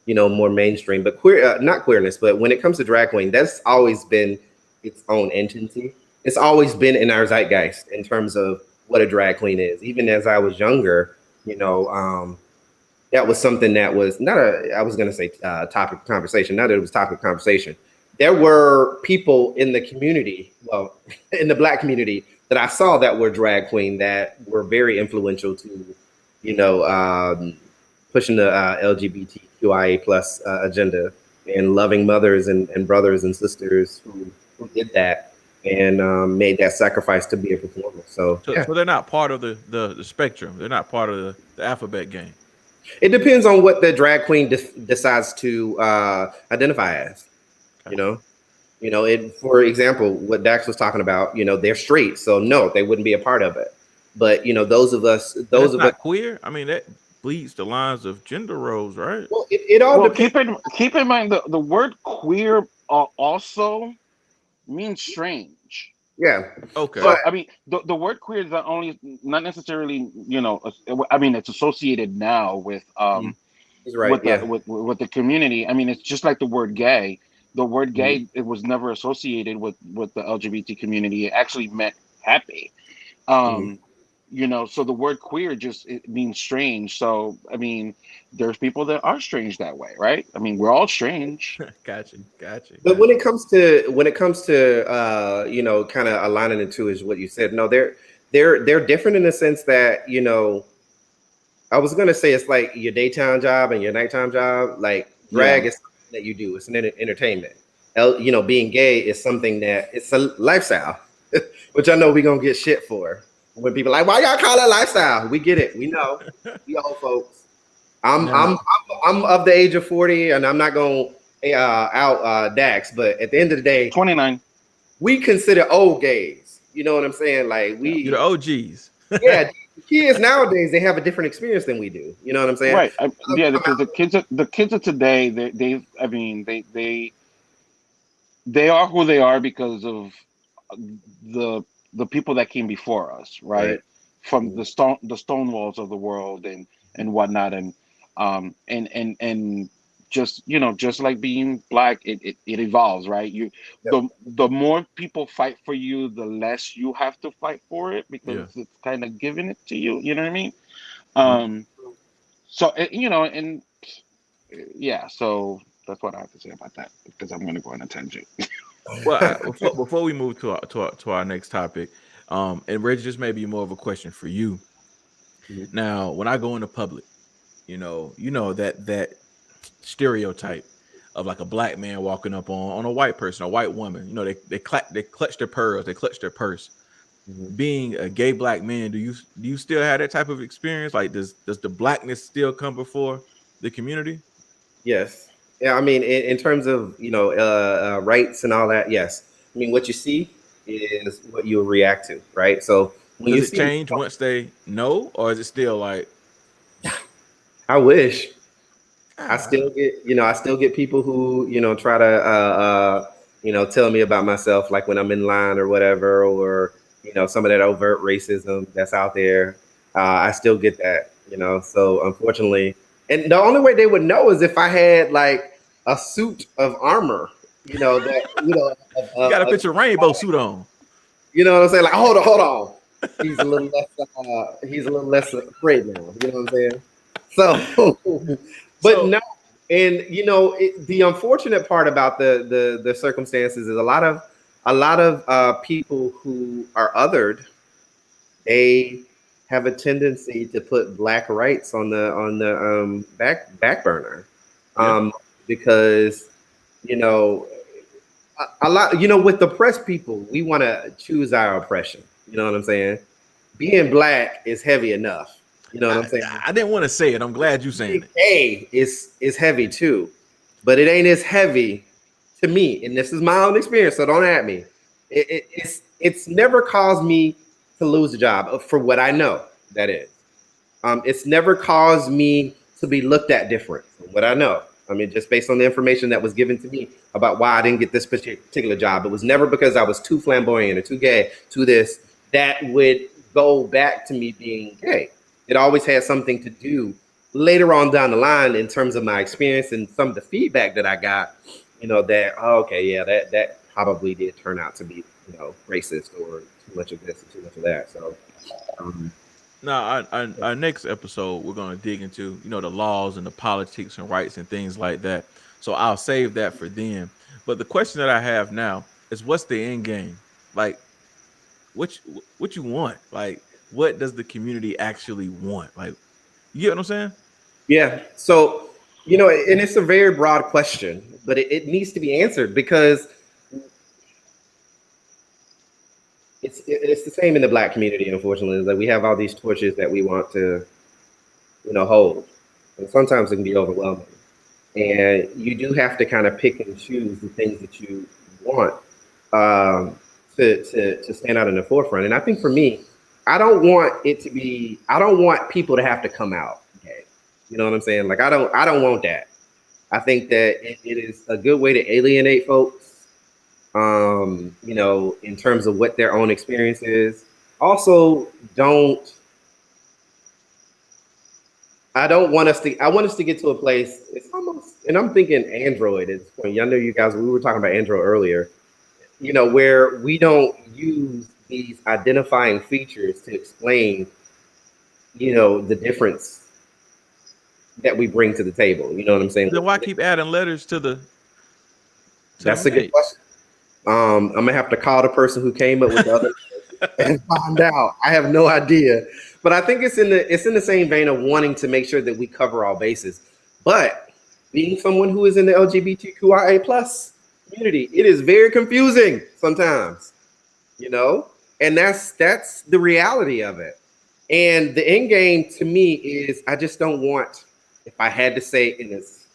become more mainstream. But not queerness, but when it comes to drag queen, that's always been its own entity. It's always been in our zeitgeist in terms of what a drag queen is. Even as I was younger, you know. That was something that was not I was going to say topic of conversation. Not that it was topic of conversation. There were people in the community, well, in the Black community, that I saw that were drag queen that were very influential to, pushing the LGBTQIA plus agenda and loving mothers and brothers and sisters who did that and made that sacrifice to be a performer. So So, yeah, so they're not part of the spectrum. They're not part of the alphabet game. it depends on what the drag queen decides to identify as. Okay. It. For example, what Dax was talking about. They're straight, so no, they wouldn't be a part of it. But those of us, But that's not queer. I mean, that bleeds the lines of gender roles, right? well, it all well, depends. keep in mind the word queer also means strange. Yeah, Okay. So but I mean, the word queer is not necessarily, I mean, it's associated now Mm. he's right. Yeah. with the community. I mean, it's just like the word gay. The word Mhm. gay, it was never associated with the LGBT community. It actually meant happy. Um, so the word queer just it means strange. So I mean, there's people that are strange that way, right? I mean, we're all strange. But when it comes to kind of aligning the two is what you said. No, they're different in the sense that I was gonna say it's like your daytime job and your nighttime job. Like Yeah. drag is something that you do. It's an entertainment. Being gay is something that it's a lifestyle, which I know we're gonna get shit for when people are like, why y'all call it lifestyle? We get it. We know. We old folks. I'm Now, I'm I'm of the age of 40, and I'm not gonna out Dax, but at the end of the day, 29. we consider old gays. You know what I'm saying? Like you're the OGs. yeah, kids nowadays they have a different experience than we do. You know what I'm saying? Right. Yeah, because the kids of today, I mean, they are who they are because of the the people that came before us, Right. right? From the stone walls of the world and whatnot, and just just like being black, it evolves, right? Yep. The more people fight for you, the less you have to fight for it because Yeah. it's kind of giving it to you. You know what I mean? Mhm. So and yeah, so that's what I have to say about that because I'm going to go on a tangent. Well, before we move to our next topic, and Reggie, this may be more of a question for you. Mhm. Now, when I go into public, that stereotype of like a black man walking up on a white person, a white woman. They clutch their pearls, they clutch their purse. Mhm. Being a gay black man, do you still have that type of experience? Like, does the blackness still come before the community? Yes. Yeah. I mean, in terms of rights and all that, yes. I mean, what you see is what you react to, right? So when Does you it see, change once they know, or is it still like, I wish ah, I still get people who try to tell me about myself, like when I'm in line or whatever, or some of that overt racism that's out there. I still get that, so unfortunately, and the only way they would know is if I had like a suit of armor, that you got to put your rainbow suit on? you know what I'm saying, like hold on, he's a little less afraid now, you know what I'm saying. So, but So- no, and the unfortunate part about the circumstances is a lot of people who are othered, they have a tendency to put black rights on the back burner, Yeah. because a lot, with the oppressed people, we want to choose our oppression. You know what I'm saying? Being black is heavy enough. You know what I'm saying? I didn't want to say it. I'm glad you saying it. A is heavy too, but it ain't as heavy to me. And this is my own experience, so don't at me. It's never caused me to lose a job, for what I know. That is, it's never caused me to be looked at different, from what I know. I mean, just based on the information that was given to me about why I didn't get this particular job, it was never because I was too flamboyant or too gay to this that would go back to me being gay. It always had something to do later on down the line in terms of my experience and some of the feedback that I got, that, oh, okay, yeah, that probably did turn out to be, racist or too much of this and too much of that. So, Now, our next episode, we're going to dig into, the laws and the politics and rights and things like that. So I'll save that for then. But the question that I have now is, what's the end game? Like, what you want? Like, what does the community actually want? Like, you get what I'm saying? yeah. So, and it's a very broad question, but it needs to be answered, because it's the same in the Black community. Unfortunately, like, we have all these torches that we want to, hold, and sometimes it can be overwhelming. And you do have to kind of pick and choose the things that you want, to stand out in the forefront. And I think for me, I don't want people to have to come out. Okay. You know what I'm saying? Like, I don't want that. I think that it is a good way to alienate folks, in terms of what their own experience is. Also, I want us to get to a place, it's almost, and I'm thinking Android at this point. I know you guys, we were talking about Android earlier, where we don't use these identifying features to explain, the difference that we bring to the table. You know what I'm saying? Then why keep adding letters to the? That's a good question. I'm gonna have to call the person who came up with the other and find out. I have no idea, but I think it's in the same vein of wanting to make sure that we cover all bases. But being someone who is in the LGBTQIA plus community, it is very confusing sometimes, and that's the reality of it. And the end game to me is, I just don't want, if I had to say in this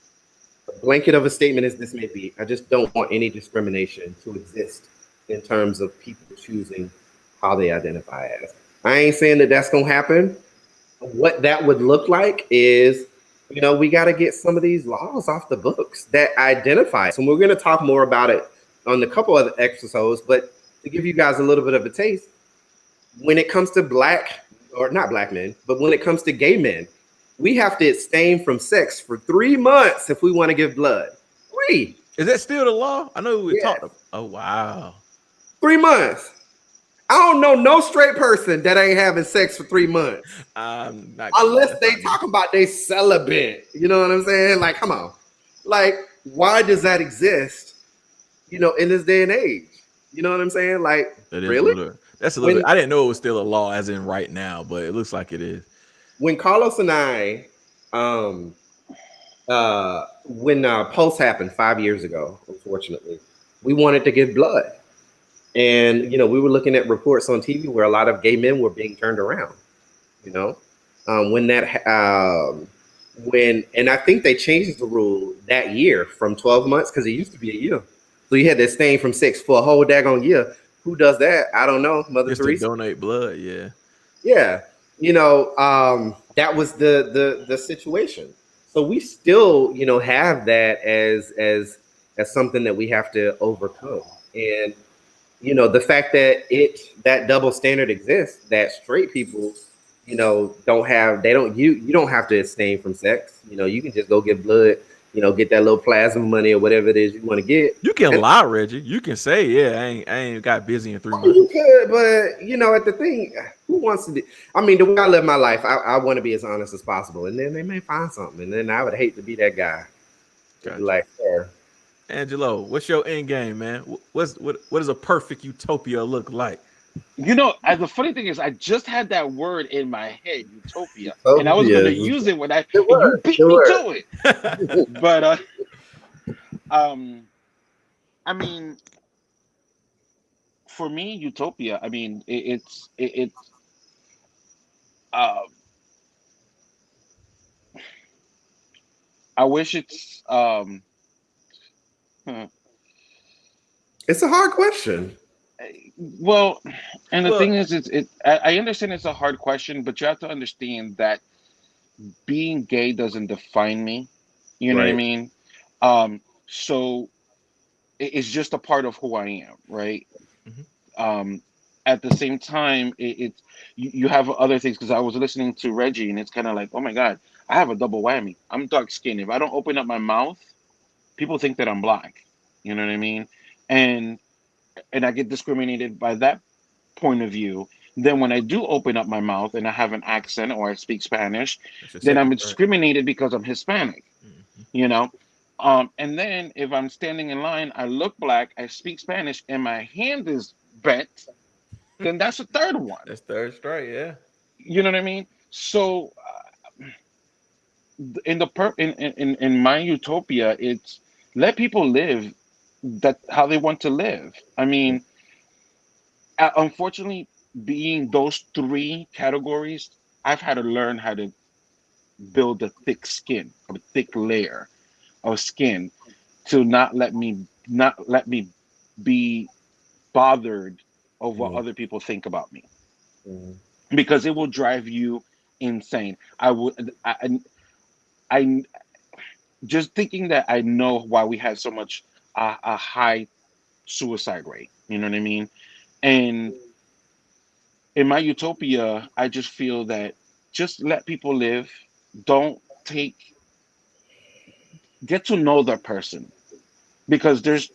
blanket of a statement as this may be, I just don't want any discrimination to exist in terms of people choosing how they identify as. I ain't saying that that's going to happen. What that would look like is, we got to get some of these laws off the books that identify. So we're going to talk more about it on a couple other episodes, but to give you guys a little bit of a taste, when it comes to not black men, but when it comes to gay men, we have to abstain from sex for 3 months if we want to give blood. 3. Is that still the law? I know we Yes. talked about. Oh, wow. 3 months. I don't know no straight person that ain't having sex for 3 months. Unless they talk about they celibate. You know what I'm saying? Like, come on. Like, why does that exist, in this day and age? You know what I'm saying? Like, really? That's a little bit. I didn't know it was still a law as in right now, but it looks like it is. When Carlos and I, when Pulse happened 5 years ago, unfortunately, we wanted to give blood. And, we were looking at reports on TV where a lot of gay men were being turned around, and I think they changed the rule that year from 12 months, because it used to be a year. So you had to abstain from sex for a whole daggone year. Who does that? I don't know. Mother Just Teresa. to donate blood, yeah. Yeah. That was the situation. So we still, have that as something that we have to overcome. And, the fact that that double standard exists, that straight people, you don't have to abstain from sex. You can just go get blood, get that little plasma money or whatever it is you want to get. You can lie, Reggie. You can say, yeah, I ain't got busy in 3 months. You could, but at the thing, who wants to do? I mean, the way I live my life, I want to be as honest as possible. And then they may find something. And then I would hate to be that guy. Gotcha. Like, sir. Angelo, what's your end game, man? What does a perfect utopia look like? You know, the funny thing is, I just had that word in my head, utopia, and I was going Utopia to is use it when the you word, beat the me word. to it. But I mean, for me, utopia. I mean, it's uh, I wish it's hmm, It's a hard question. well, and the Well, thing is, I understand it's a hard question, but you have to understand that being gay doesn't define me. You know what I Right. mean? So it's just a part of who I am, right? mhm. Um, at the same time, it's you have other things because I was listening to Reggie, and it's kind of like, oh my God, I have a double whammy. I'm dark skinned. If I don't open up my mouth, people think that I'm black. You know what I mean? And I get discriminated by that point of view. Then when I do open up my mouth and I have an accent or I speak Spanish, That's your then I'm second right. discriminated because I'm Hispanic. Mhm. You know. And then if I'm standing in line, I look black, I speak Spanish, and my hand is bent, then that's a third one. That's third strike, yeah. You know what I mean? So in the in my utopia, it's let people live that how they want to live. I mean, unfortunately, being those three categories, I've had to learn how to build a thick skin, a thick layer of skin to not let me be bothered of what Mhm. other people think about me Mhm. because it will drive you insane. I just thinking that I know why we had so much a high suicide rate. You know what I mean? And in my utopia, I just feel that just let people live. Don't take get to know that person because there's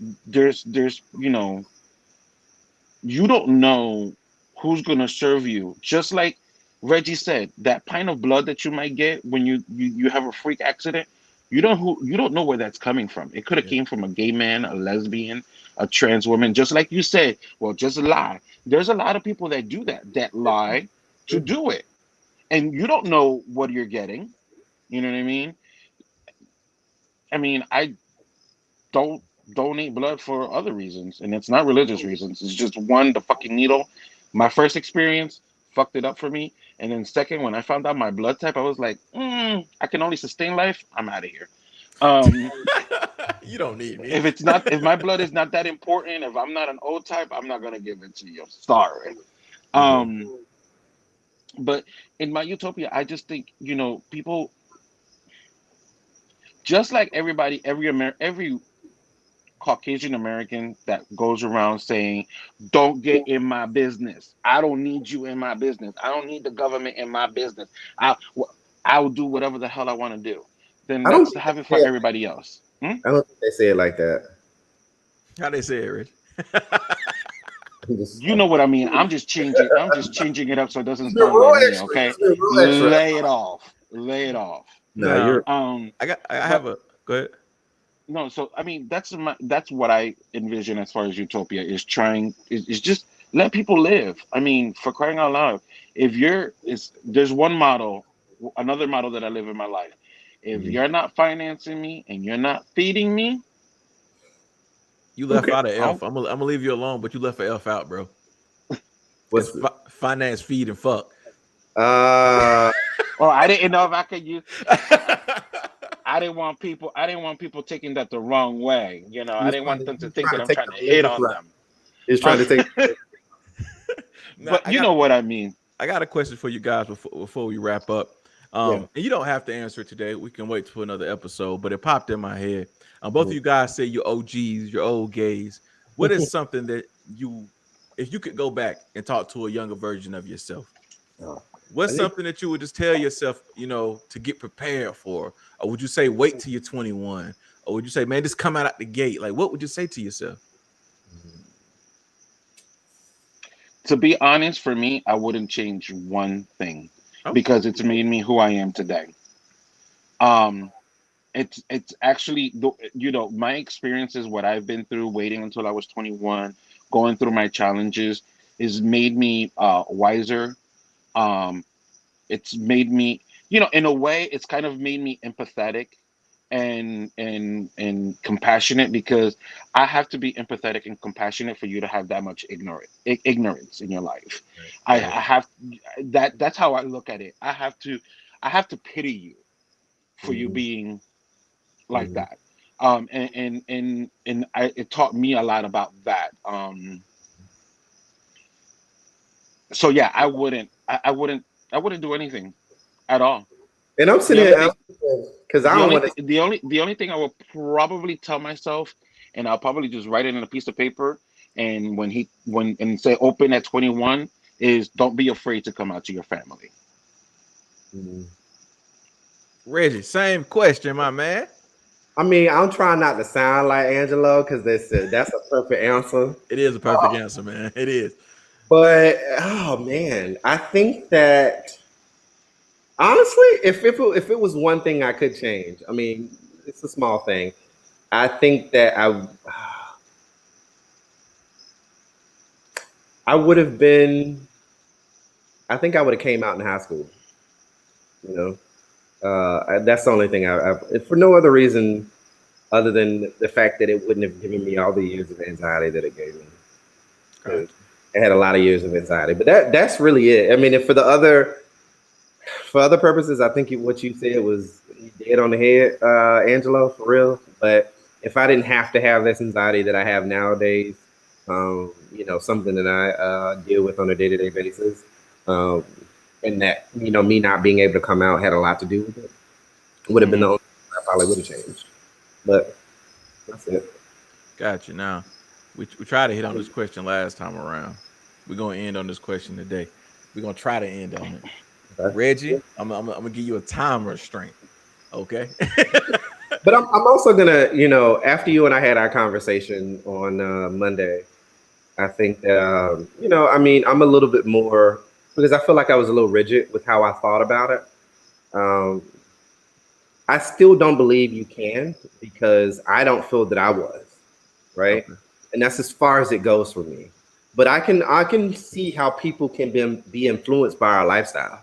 you don't know who's gonna serve you. Just like Reggie said, that pint of blood that you might get when you have a freak accident, you don't know where that's coming from. It could have Yeah. came from a gay man, a lesbian, a trans woman. Just like you said, well, just lie. There's a lot of people that do that lie to do it, and you don't know what you're getting. You know what I mean? I mean, I don't donate blood for other reasons, and it's not religious reasons. It's just one, the fucking needle. My first experience fucked it up for me, and then second, when I found out my blood type, I was like, I can only sustain life. I'm out of here. Um, You don't need me. if my blood is not that important, if I'm not an O type, I'm not gonna give it to you. Sorry. Mhm. Um, but in my utopia, I just think people just like everybody, every Caucasian American that goes around saying, "Don't get in my business. I don't need you in my business. I don't need the government in my business. I I'll do whatever the hell I want to do." Then I don't let's think have it they for say it, everybody else. Hmm? I don't think they say it like that. How they say it, Rich? Just- You know what I mean? I'm just changing. I'm just changing it up so it doesn't It's been sound real like me. extra. Okay, It's been real extra. lay it off. Lay it off. Nah, Now, you're Um, I but have a go ahead. no, so I mean that's what I envision as far as utopia is trying is just let people live. I mean, for crying out loud, if you're is there's one model, another model that I live in my life. If Mhm. you're not financing me and you're not feeding me, You left Okay. out a I'll F. I'm gonna leave you alone, but you left a F out, bro. It's What's the, finance, feed, and fuck. uh or I didn't know if I could use I didn't want people taking that the wrong way. I didn't want them he to was think trying that to I'm take trying the to hit religious on route. them. He was Uh, trying to take Now but you know what I mean. I got a question for you guys before we wrap up. yeah. And you don't have to answer it today. We can wait for another episode, but it popped in my head. Both of Mhm. you guys say you're OGs, you're old gays. What is something that if you could go back and talk to a younger version of yourself, Oh, I what's need something that you would just tell yourself, to get prepared for? Or would you say wait till you're 21? Or would you say, man, just come out the gate? Like, what would you say to yourself? To be honest, for me, I wouldn't change one thing Okay. because it's made me who I am today. Um, it's actually my experiences, what I've been through, waiting until I was 21, going through my challenges, is made me wiser. Um, it's made me, in a way, it's kind of made me empathetic and compassionate, because I have to be empathetic and compassionate for you to have that much ignorance in your life. I Right. have that's how I look at it. I have to pity you for you Mhm. being like Mhm. that. It taught me a lot about that. So yeah, I wouldn't do anything at all. And I'm The sitting only here thing because I the don't only want thing to. the only thing I will probably tell myself, and I'll probably just write it in a piece of paper, and and say open at 21, is don't be afraid to come out to your family. Reggie, same question, my man. I mean, I'm trying not to sound like Angelo because that's a perfect answer. It is a perfect answer, man. It is. But oh man, I think that honestly, if it was one thing I could change, I mean, it's a small thing. I think that I would have been. I think I would have came out in high school. You know, that's the only thing for no other reason other than the fact that it wouldn't have given me all the years of anxiety that it gave me. 'Cause Gotcha. I had a lot of years of anxiety, but that's really it. I mean, if for other purposes, I think what you said was dead on the head, Angelo, for real. But if I didn't have to have this anxiety that I have nowadays, something that I deal with on a day-to-day basis, um, and that me not being able to come out had a lot to do with it. Would have been the Hmm. only thing I probably would have changed. But that's it. Gotcha. Now, we tried to hit on this question last time around. We're gonna end on this question today. We're gonna try to end on it. Okay. Reggie, I'm gonna give you a time restraint. Okay. But I'm also gonna, after you and I had our conversation on Monday, I think that I mean, I'm a little bit more because I feel like I was a little rigid with how I thought about it. Um, I still don't believe you can because I don't feel that I was right, Okay. and that's as far as it goes for me. But I can see how people can be influenced by our lifestyle.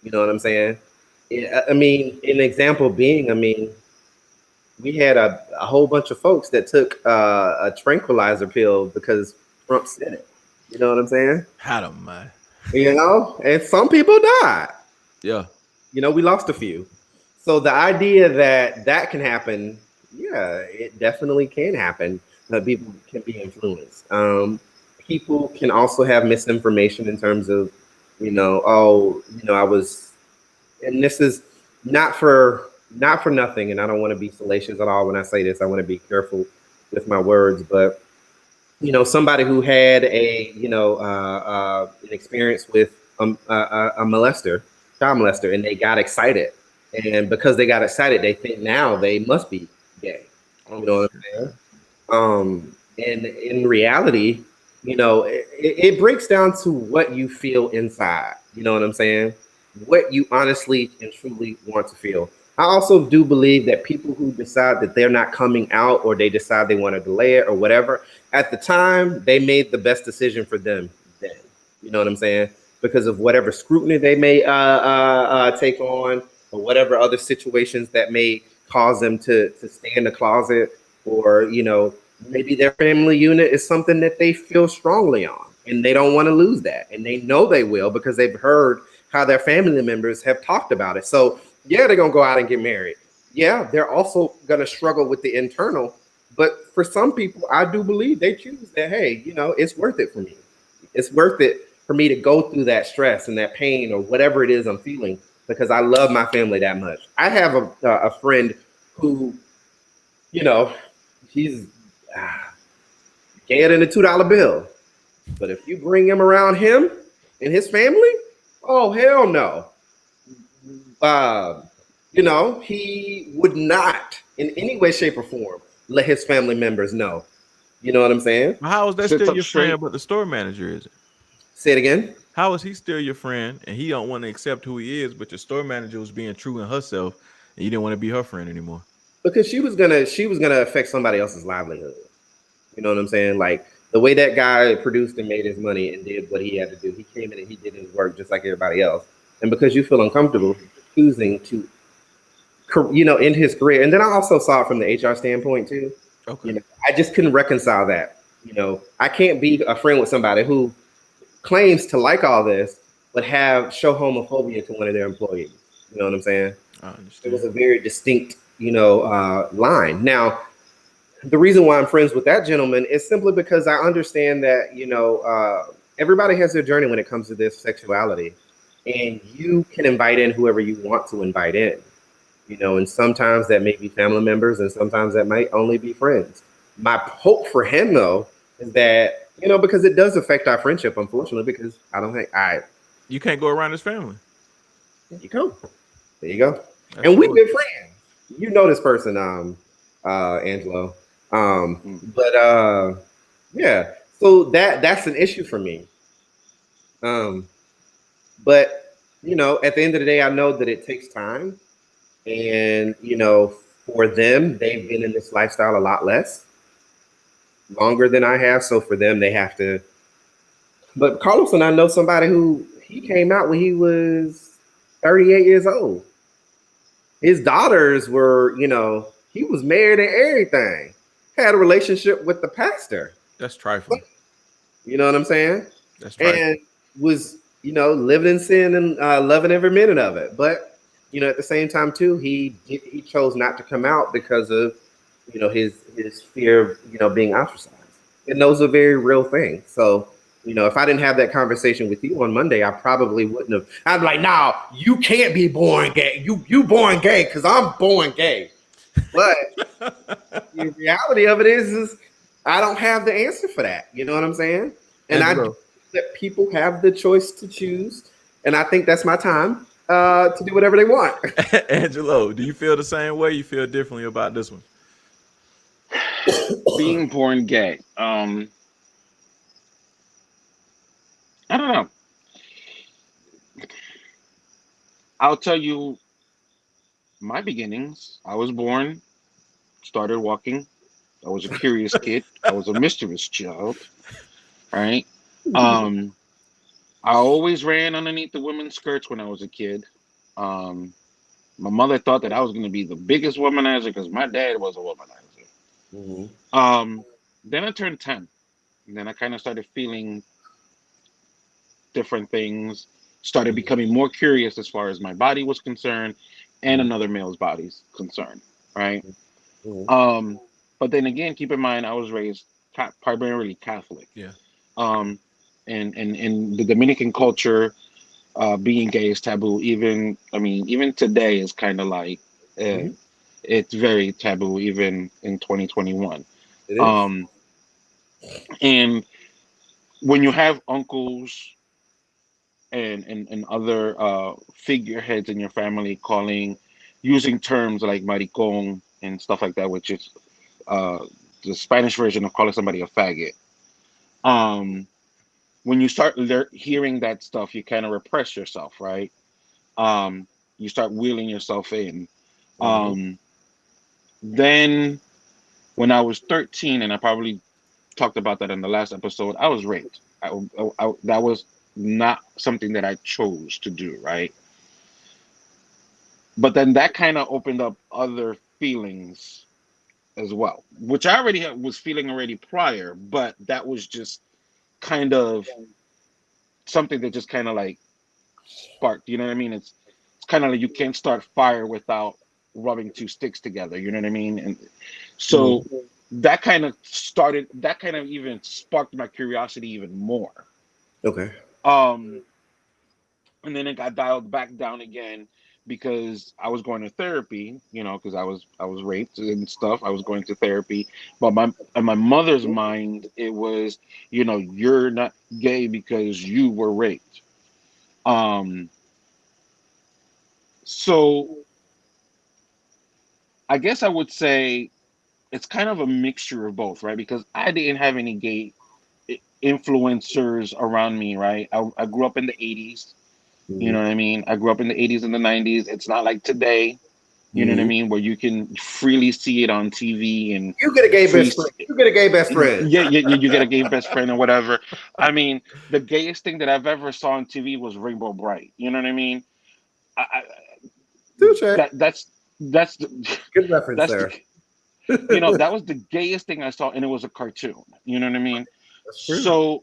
You know what I'm saying? I mean, an example being, I mean, we had a whole bunch of folks that took a tranquilizer pill because Trump said it. You know what I'm saying? Had him, man. And some people died. Yeah. We lost a few. So the idea that that can happen, yeah, it definitely can happen. People can be influenced. People can also have misinformation in terms of, I was, and this is not for nothing, and I don't want to be salacious at all when I say this. I want to be careful with my words, but somebody who had an experience with a molester, child molester, and they got excited, and because they got excited, they think now they must be gay. You Oh know what shit. I'm saying? And in reality, it breaks down to what you feel inside. You know what I'm saying? What you honestly and truly want to feel. I also do believe that people who decide that they're not coming out or they decide they want to delay it or whatever, at the time, they made the best decision for them then. You know what I'm saying? Because of whatever scrutiny they may take on or whatever other situations that may cause them to stay in the closet or, maybe their family unit is something that they feel strongly on and they don't want to lose that. And they know they will because they've heard how their family members have talked about it. So, yeah, they're going to go out and get married. Yeah, they're also going to struggle with the internal. But for some people, I do believe they choose that, hey, it's worth it for me. It's worth it for me to go through that stress and that pain or whatever it is I'm feeling because I love my family that much. I have a friend who, you know, he's gayer than a $2 bill. But if you bring him around him and his family, oh, hell no. Uh, he would not in any way, shape, or form let his family members know. You know what I'm saying? How is that Sits still up your friend, straight. but the store manager is it? Say it again. How is he still your friend and he don't want to accept who he is, but your store manager was being true in herself and you didn't want to be her friend anymore? Because she was gonna affect somebody else's livelihood. You know what I'm saying? Like the way that guy produced and made his money and did what he had to do, he came in and he did his work just like everybody else. And because you feel uncomfortable choosing to, end his career, and then I also saw it from the HR standpoint too. Okay. I just couldn't reconcile that. I can't be a friend with somebody who claims to like all this, but show homophobia to one of their employees. You know what I'm saying? I It was understand. a very distinct, line. Now, the reason why I'm friends with that gentleman is simply because I understand that, everybody has their journey when it comes to this sexuality, and you can invite in whoever you want to invite in, and sometimes that may be family members, and sometimes that might only be friends. My hope for him, though, is that, because it does affect our friendship, unfortunately, because I don't think You can't go around his family. there you go. There you go. That's And we've yours. been friends. You know this person, Angelo. Mm. But yeah. So that's an issue for me. Um, but at the end of the day, I know that it takes time. And for them, they've been in this lifestyle a lot longer than I have. So for them, they have to. But Carlos and I know somebody who he came out when he was 38 years old. His daughters were, he was married and everything. Had a relationship with the pastor. That's trifling. You know what I'm saying? That's And trifling. was, living in sin and loving every minute of it. But, at the same time too, he chose not to come out because of, his fear of, being ostracized. And those are very real things. So, if I didn't have that conversation with you on Monday, I probably wouldn't have. I'd be like, "No, you can't be born gay. You born gay because I'm born gay." But the reality of it is I don't have the answer for that. You know what I'm saying? And I do Angelo, think that people have the choice to choose, and I think that's my time to do whatever they want. Angelo, do you feel the same way? You feel differently about this one? Being born gay. I don't know. I'll tell you my beginnings. I was born, started walking. I was a curious kid. I was a mischievous child. Right. Um, I always ran underneath the women's skirts when I was a kid. Um, my mother thought that I was going to be the biggest womanizer because my dad was a womanizer. Mhm. Um, then I turned 10. And then I kind of started feeling different things, started Mhm. becoming more curious as far as my body was concerned and Mhm. another male's body's concerned. Right. Mhm. Um, but then again, keep in mind, I was raised primarily Catholic. Yeah. Um, and in the Dominican culture, being gay is taboo. Even I mean, even today is kind of like uh, Mhm. it's very taboo, even in 2021. It is. Um, and when you have uncles and other figureheads in your family using terms like maricon and stuff like that, which is uh, the Spanish version of calling somebody a faggot. Um, when you start hearing that stuff, you kind of repress yourself, right? Um, you start wheeling yourself in. Mhm. Um, then when I was 13, and I probably talked about that in the last episode, I was raped. That was not something that I chose to do, right? But then that kind of opened up other feelings as well, which I already was feeling already prior, but that was just kind of something that just kind of like sparked. You know what I mean? It's kind of like you can't start fire without rubbing two sticks together. You know what I mean? And so Mhm. that kind of even sparked my curiosity even more. Okay. Um, and then it got dialed back down again because I was going to therapy, because I was raped and stuff. I was going to therapy, but in my mother's mind, it was, you're not gay because you were raped. Um, so I guess I would say it's kind of a mixture of both, right? Because I didn't have any gay influencers around me, right? I grew up in the 80s, you know Mhm. what I mean? I grew up in the 80s and the 90s. It's not like today, you know what I Mhm. mean, where you can freely see it on TV and You get a gay free. best friend. You get a gay best friend. You get a gay best friend or whatever. I mean, the gayest thing that I've ever saw on TV was Rainbow Bright. You know what I mean? I, Touche. that's the Good reference that's the there. that was the gayest thing I saw, and it was a cartoon. You know what I mean? That's true. So,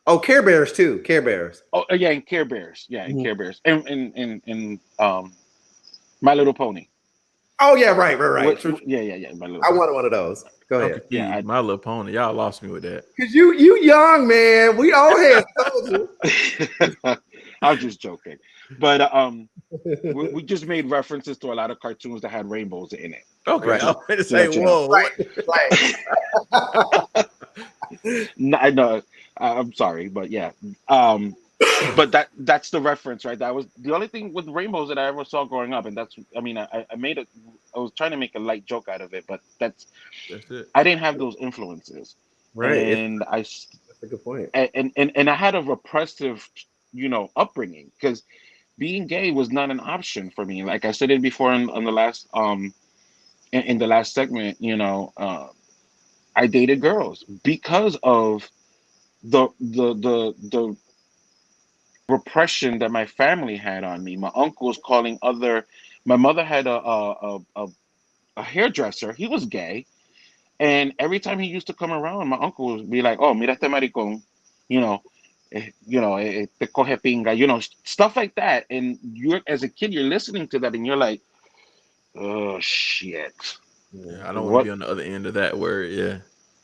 Oh, Care Bears too. Care Bears. oh yeah, and Care Bears, yeah, and Mhm. Care Bears, and My Little Pony. Oh yeah, right. True. Yeah, My Little I Pony. wanted one of those. Go I'm ahead. Yeah, confused. My Little Pony. Y'all lost me with that. Cause you young man. We all had soldiers. I'm just joking, but we just made references to a lot of cartoons that had rainbows in it. Okay, Right. I was going to To say, let you know. whoa, Right. what? Right. No, I know. I'm sorry, but yeah. But that's the reference, right? That was the only thing with rainbows that I ever saw growing up, and that's. I mean, I made it. I was trying to make a light joke out of it, but That's it. I didn't have those influences, Right. and That's a good point. and I had a repressive, upbringing because being gay was not an option for me. Like I said it before in the last in the last segment, I dated girls because of the repression that my family had on me. My uncles calling other. My mother had a hairdresser. He was gay, and every time he used to come around, my uncle would be like, "Oh, mira este maricón," you know, te coge pinga, stuff like that. And you're as a kid, you're listening to that, and you're like, "Oh shit, Yeah, I don't want to what?" be on the other end of that word. Yeah.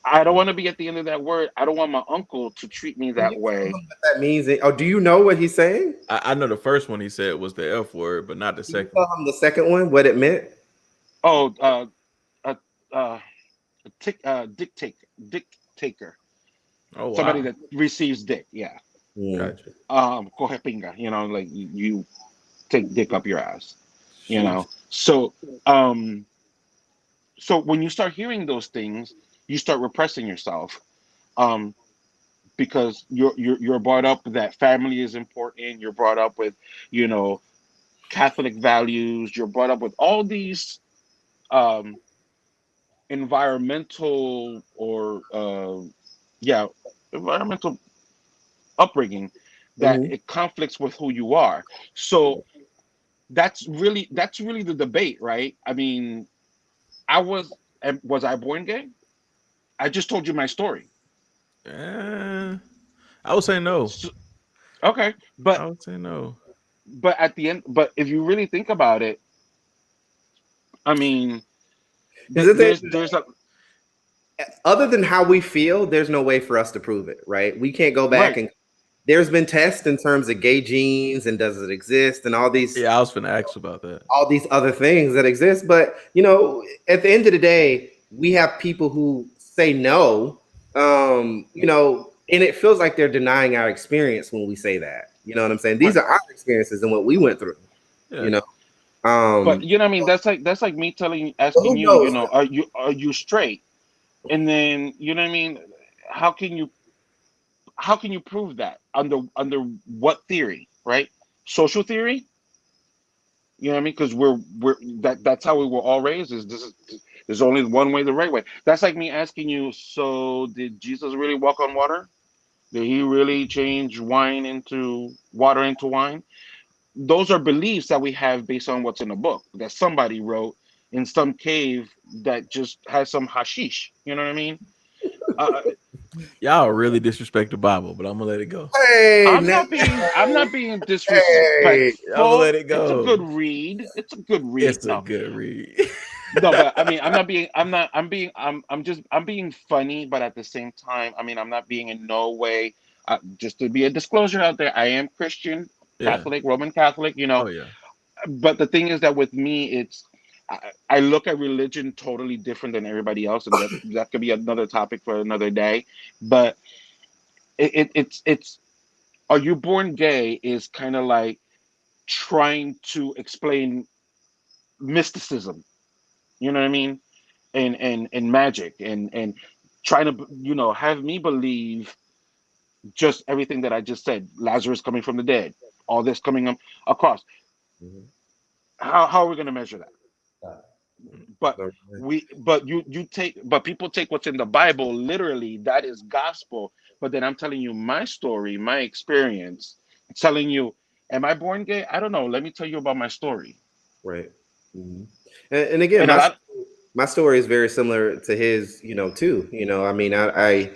I don't want to be at the end of that word. I don't want my uncle to treat me Can you that tell way. him what that means? Oh, do you know what he's saying? I know the first one he said was the F word, but not the Can you second tell one. him the second one, what it meant? Oh, uh, uh, dictator, Oh, somebody wow. that receives dick. Yeah. Mm. Gotcha. Coge pinga, like you take dick up your ass, Sheesh. So, um, so when you start hearing those things, you start repressing yourself, um, because you're brought up that family is important. You're brought up with, you know, Catholic values. You're brought up with all these um, environmental or yeah, environmental upbringing that Mhm. it conflicts with who you are. So that's really the debate, right? I mean, was I born gay? I just told you my story. Eh, I would say no. So, okay, but I would say no. at the end, but if you really think about it, I mean, Because at the end of there's a other than how we feel, there's no way for us to prove it, right? We can't go back right. and there's been tests in terms of gay genes and does it exist and Yeah, I was finna ask about that. all these other things that exist. But at the end of the day, we have people who say no, and it feels like they're denying our experience when we say that. You know what I'm saying? These Right. are our experiences and what we went through. Yeah. You know, But um, you know what I mean? That's like me asking who you, knows? are you straight? And then you know what I mean? How can you how can you prove that under what theory, right? Social theory? You know what I mean? Because that's how we were all raised. There's only one way, the right way. That's like me asking you. So did Jesus really walk on water? Did he really change wine into water into wine? Those are beliefs that we have based on what's in a book that somebody wrote in some cave that just has some hashish. You know what I mean? Uh, Y'all really disrespect the Bible, but I'm gonna let it go. Hey, I'm not being hey, I'm gonna let disrespectful. it It's a good go. read. It's a good read. It's a No, good read. no, but I mean, I'm being funny, but at the same time, I mean, I'm not being in no way. Just to be a disclosure out there, I am Christian, Yeah. Catholic, Roman Catholic. Oh yeah. But the thing is that with me, I look at religion totally different than everybody else, and that could be another topic for another day. But it's are you born gay is kind of like trying to explain mysticism. You know what I mean? And magic and trying to have me believe. just everything that I just said, Lazarus coming from the dead, all this coming across. Mhm. How are we going to measure that? But So, but people take what's in the Bible literally. That is gospel. But then I'm telling you my story, my experience, telling you, am I born gay? I don't know. Let me tell you about my story. right. Mhm. And again, And a lot. my story is very similar to his, too. I mean, I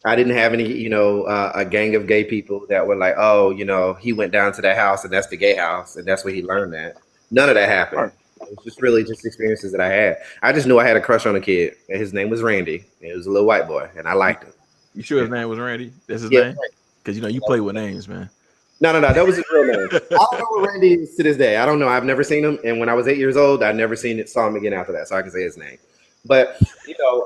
didn't have any, a gang of gay people that were like, oh, he went down to that house and that's the gay house and that's where he learned that. None of that happened. Right. It was just really just experiences that I had. I just knew I had a crush on a kid, and his name was Randy. And he was a little white boy, and I liked him. You sure his And, name was Randy? That's his yeah, name? Because you play with names, man. no, that was his real name. I don't know what Randy is to this day. I don't know. I've never seen him, and when I was 8 years old, I never saw him again after that, so I can say his name. But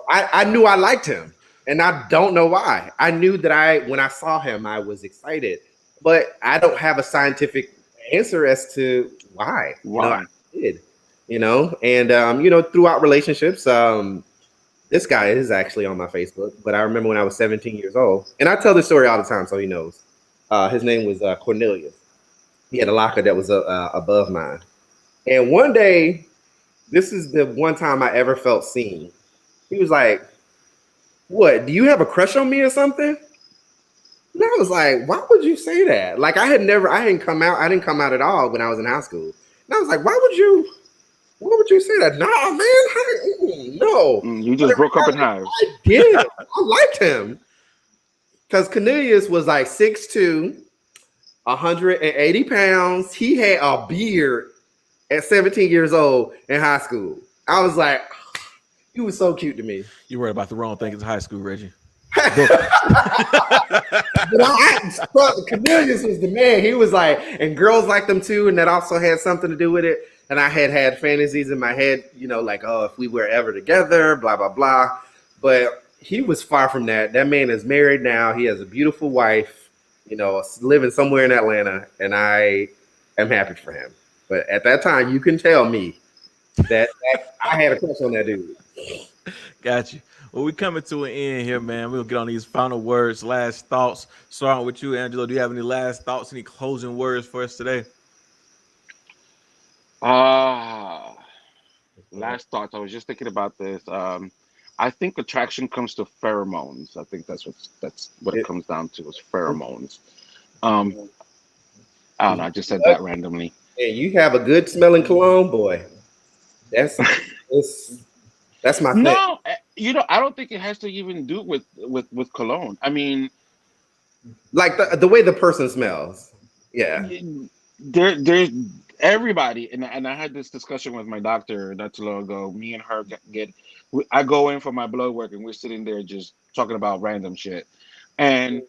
I knew I liked him, and I don't know why. I knew that when I saw him, I was excited, but I don't have a scientific answer as to why. Why? I did. And throughout relationships, this guy is actually on my Facebook, but I remember when I was 17 years old, and I tell this story all the time, so he knows. His name was Cornelius. He had a locker that was above mine. And one day, this is the one time I ever felt seen. He was like, "What? Do you have a crush on me or something?" And I was like, "Why would you say that?" Like I didn't come out at all when I was in high school. And I was like, "Why would you say that?" Nah, man, no. You just broke up in hives. I did. I liked him because Cornelius was like 6'2", 180 pounds. He had a beard at 17 years old in high school. I was like, he was so cute to me. You worried about the wrong thing in high school, Reggie. But Cornelius was the man. He was like, and girls liked him too, and that also had something to do with it. And I had fantasies in my head, like, oh, if we were ever together, blah, blah, blah. But he was far from that. That man is married now. He has a beautiful wife, living somewhere in Atlanta, and I am happy for him. But at that time, you can tell me that I had a crush on that dude. Got you. Well, we coming to an end here, man. We'll get on these final words, last thoughts. Starting with you, Angelo. Do you have any last thoughts, any closing words for us today? Last thoughts. I was just thinking about this. I think attraction comes to pheromones. I think that's what it comes down to is pheromones. I don't know. I just said that randomly. And you have a good smelling cologne, boy. That's my thing. No, I don't think it has to even do with cologne. I mean, like the way the person smells. Yeah. There's everybody, and I had this discussion with my doctor not too long ago. Me and her I go in for my blood work, and we're sitting there just talking about random shit, and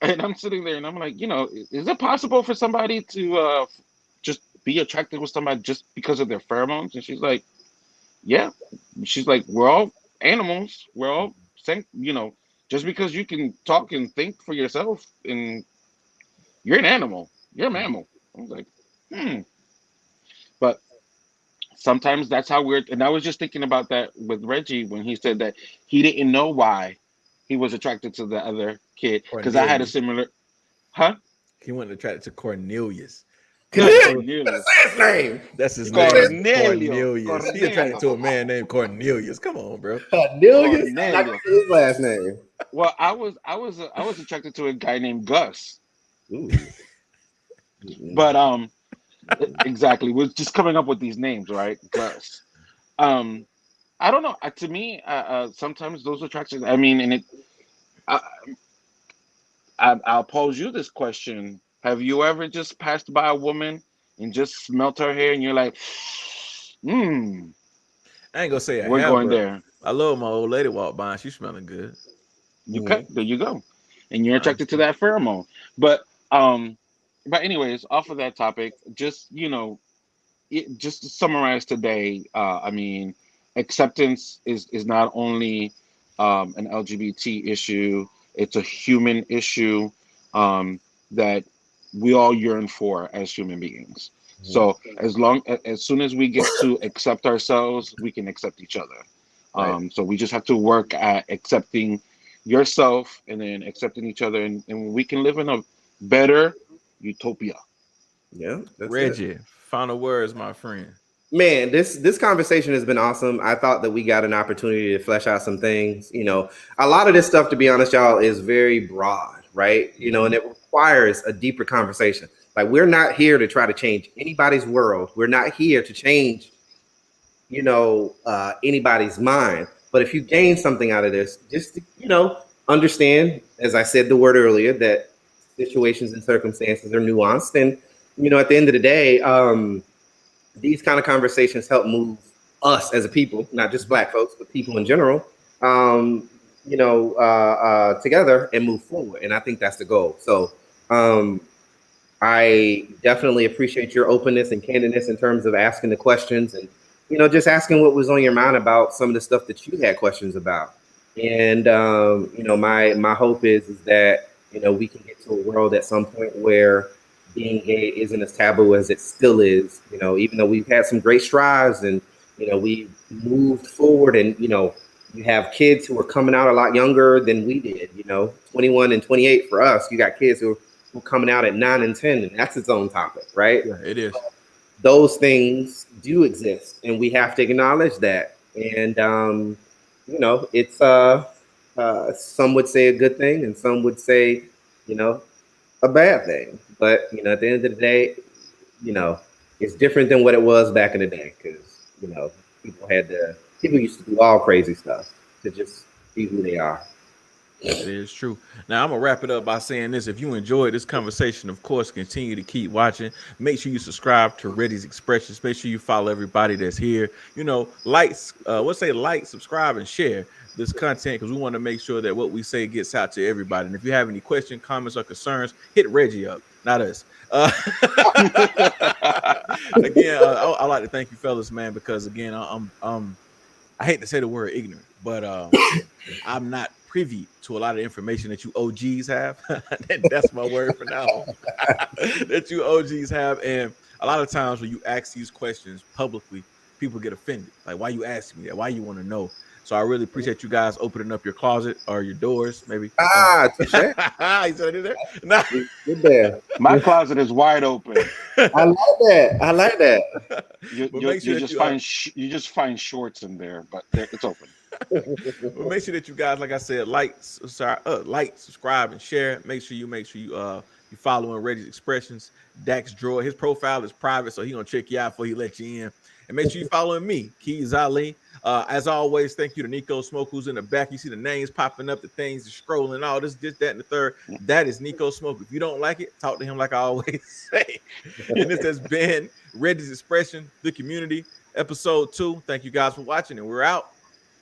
I'm sitting there, and I'm like, is it possible for somebody to just be attracted with somebody just because of their pheromones? And she's like, yeah. She's like, we're all animals. We're all just because you can talk and think for yourself, and you're an animal. You're a mammal. I was like, But sometimes that's how we're. And I was just thinking about that with Reggie when he said that he didn't know why he was attracted to the other kid because I had a similar. Huh? He went attracted to Cornelius. Cornelius. That's his name. That's his Cornelius. name. Cornelius. He attracted to a man named Cornelius. Come on, bro. Cornelius. Like his last name. Well, I was attracted to a guy named Gus. Ooh. But exactly, we're just coming up with these names, right? Gus. I don't know. To me, sometimes those attractions. I mean, and I'll pose you this question: have you ever just passed by a woman and just smelt her hair, and you're like, I ain't gonna say we're going there. I love my old lady walk by, and she's smelling good. Okay, there you go, and you're attracted to that pheromone. But anyways, off of that topic, just just to summarize today, I mean, acceptance is not only an LGBT issue; it's a human issue that we all yearn for as human beings. So as soon as we get to accept ourselves, we can accept each other. Right. So we just have to work at accepting yourself, and then accepting each other, and we can live in a better utopia. Yeah, that's it. Reggie, final words, my friend. Man, this conversation has been awesome. I thought that we got an opportunity to flesh out some things. You know, a lot of this stuff, to be honest, y'all, is very broad, right? You know, and it requires a deeper conversation. Like, we're not here to try to change anybody's world. We're not here to change, anybody's mind. But if you gain something out of this, just understand, as I said the word earlier, that situations and circumstances are nuanced, and at the end of the day, these kind of conversations help move us as a people, not just Black folks, but people in general, together and move forward. And I think that's the goal. So I definitely appreciate your openness and candidness in terms of asking the questions and, just asking what was on your mind about some of the stuff that you had questions about. And, my hope is that, we can get to a world at some point where being gay isn't as taboo as it still is, even though we've had some great strides and, we moved forward, and, you have kids who are coming out a lot younger than we did, 21 and 28 for us. You got kids who are coming out at 9 and 10, and that's its own topic, right? Yeah, it is. Those things do exist, and we have to acknowledge that. And, it's some would say a good thing, and some would say, a bad thing. But, at the end of the day, it's different than what it was back in the day, because, people used to do all crazy stuff to just be who they are. It is true. Now, I'm going to wrap it up by saying this. If you enjoyed this conversation, of course, continue to keep watching. Make sure you subscribe to Reggie's Expressions. Make sure you follow everybody that's here. Like, subscribe, and share this content, because we want to make sure that what we say gets out to everybody. And if you have any questions, comments, or concerns, hit Reggie up, not us. Again, I like to thank you, fellas, man, because, again, I hate to say the word ignorant, but I'm not privy to a lot of information that you OGs have. That's my word for now. That you OGs have. And a lot of times when you ask these questions publicly, people get offended. Like, why you asking me that? Why you want to know? So I really appreciate you guys opening up your closet or your doors, maybe. Touche. You said I did there? Nah. Good there. My closet is wide open. I like that. You just find shorts in there, but it's open. Well, make sure that you guys, like I said, like, subscribe, and share. Make sure you following Reggie's Expressions. Dax Drawer. His profile is private, so he gonna check you out before he let you in. And make sure you following me, Keiz Ali. As always, thank you to Nico Smoke, who's in the back. You see the names popping up, the things, the scrolling, all this, that, and the third. That is Nico Smoke. If you don't like it, talk to him like I always say. And this has been Reggie's Expression, the community, episode 2. Thank you guys for watching, and we're out.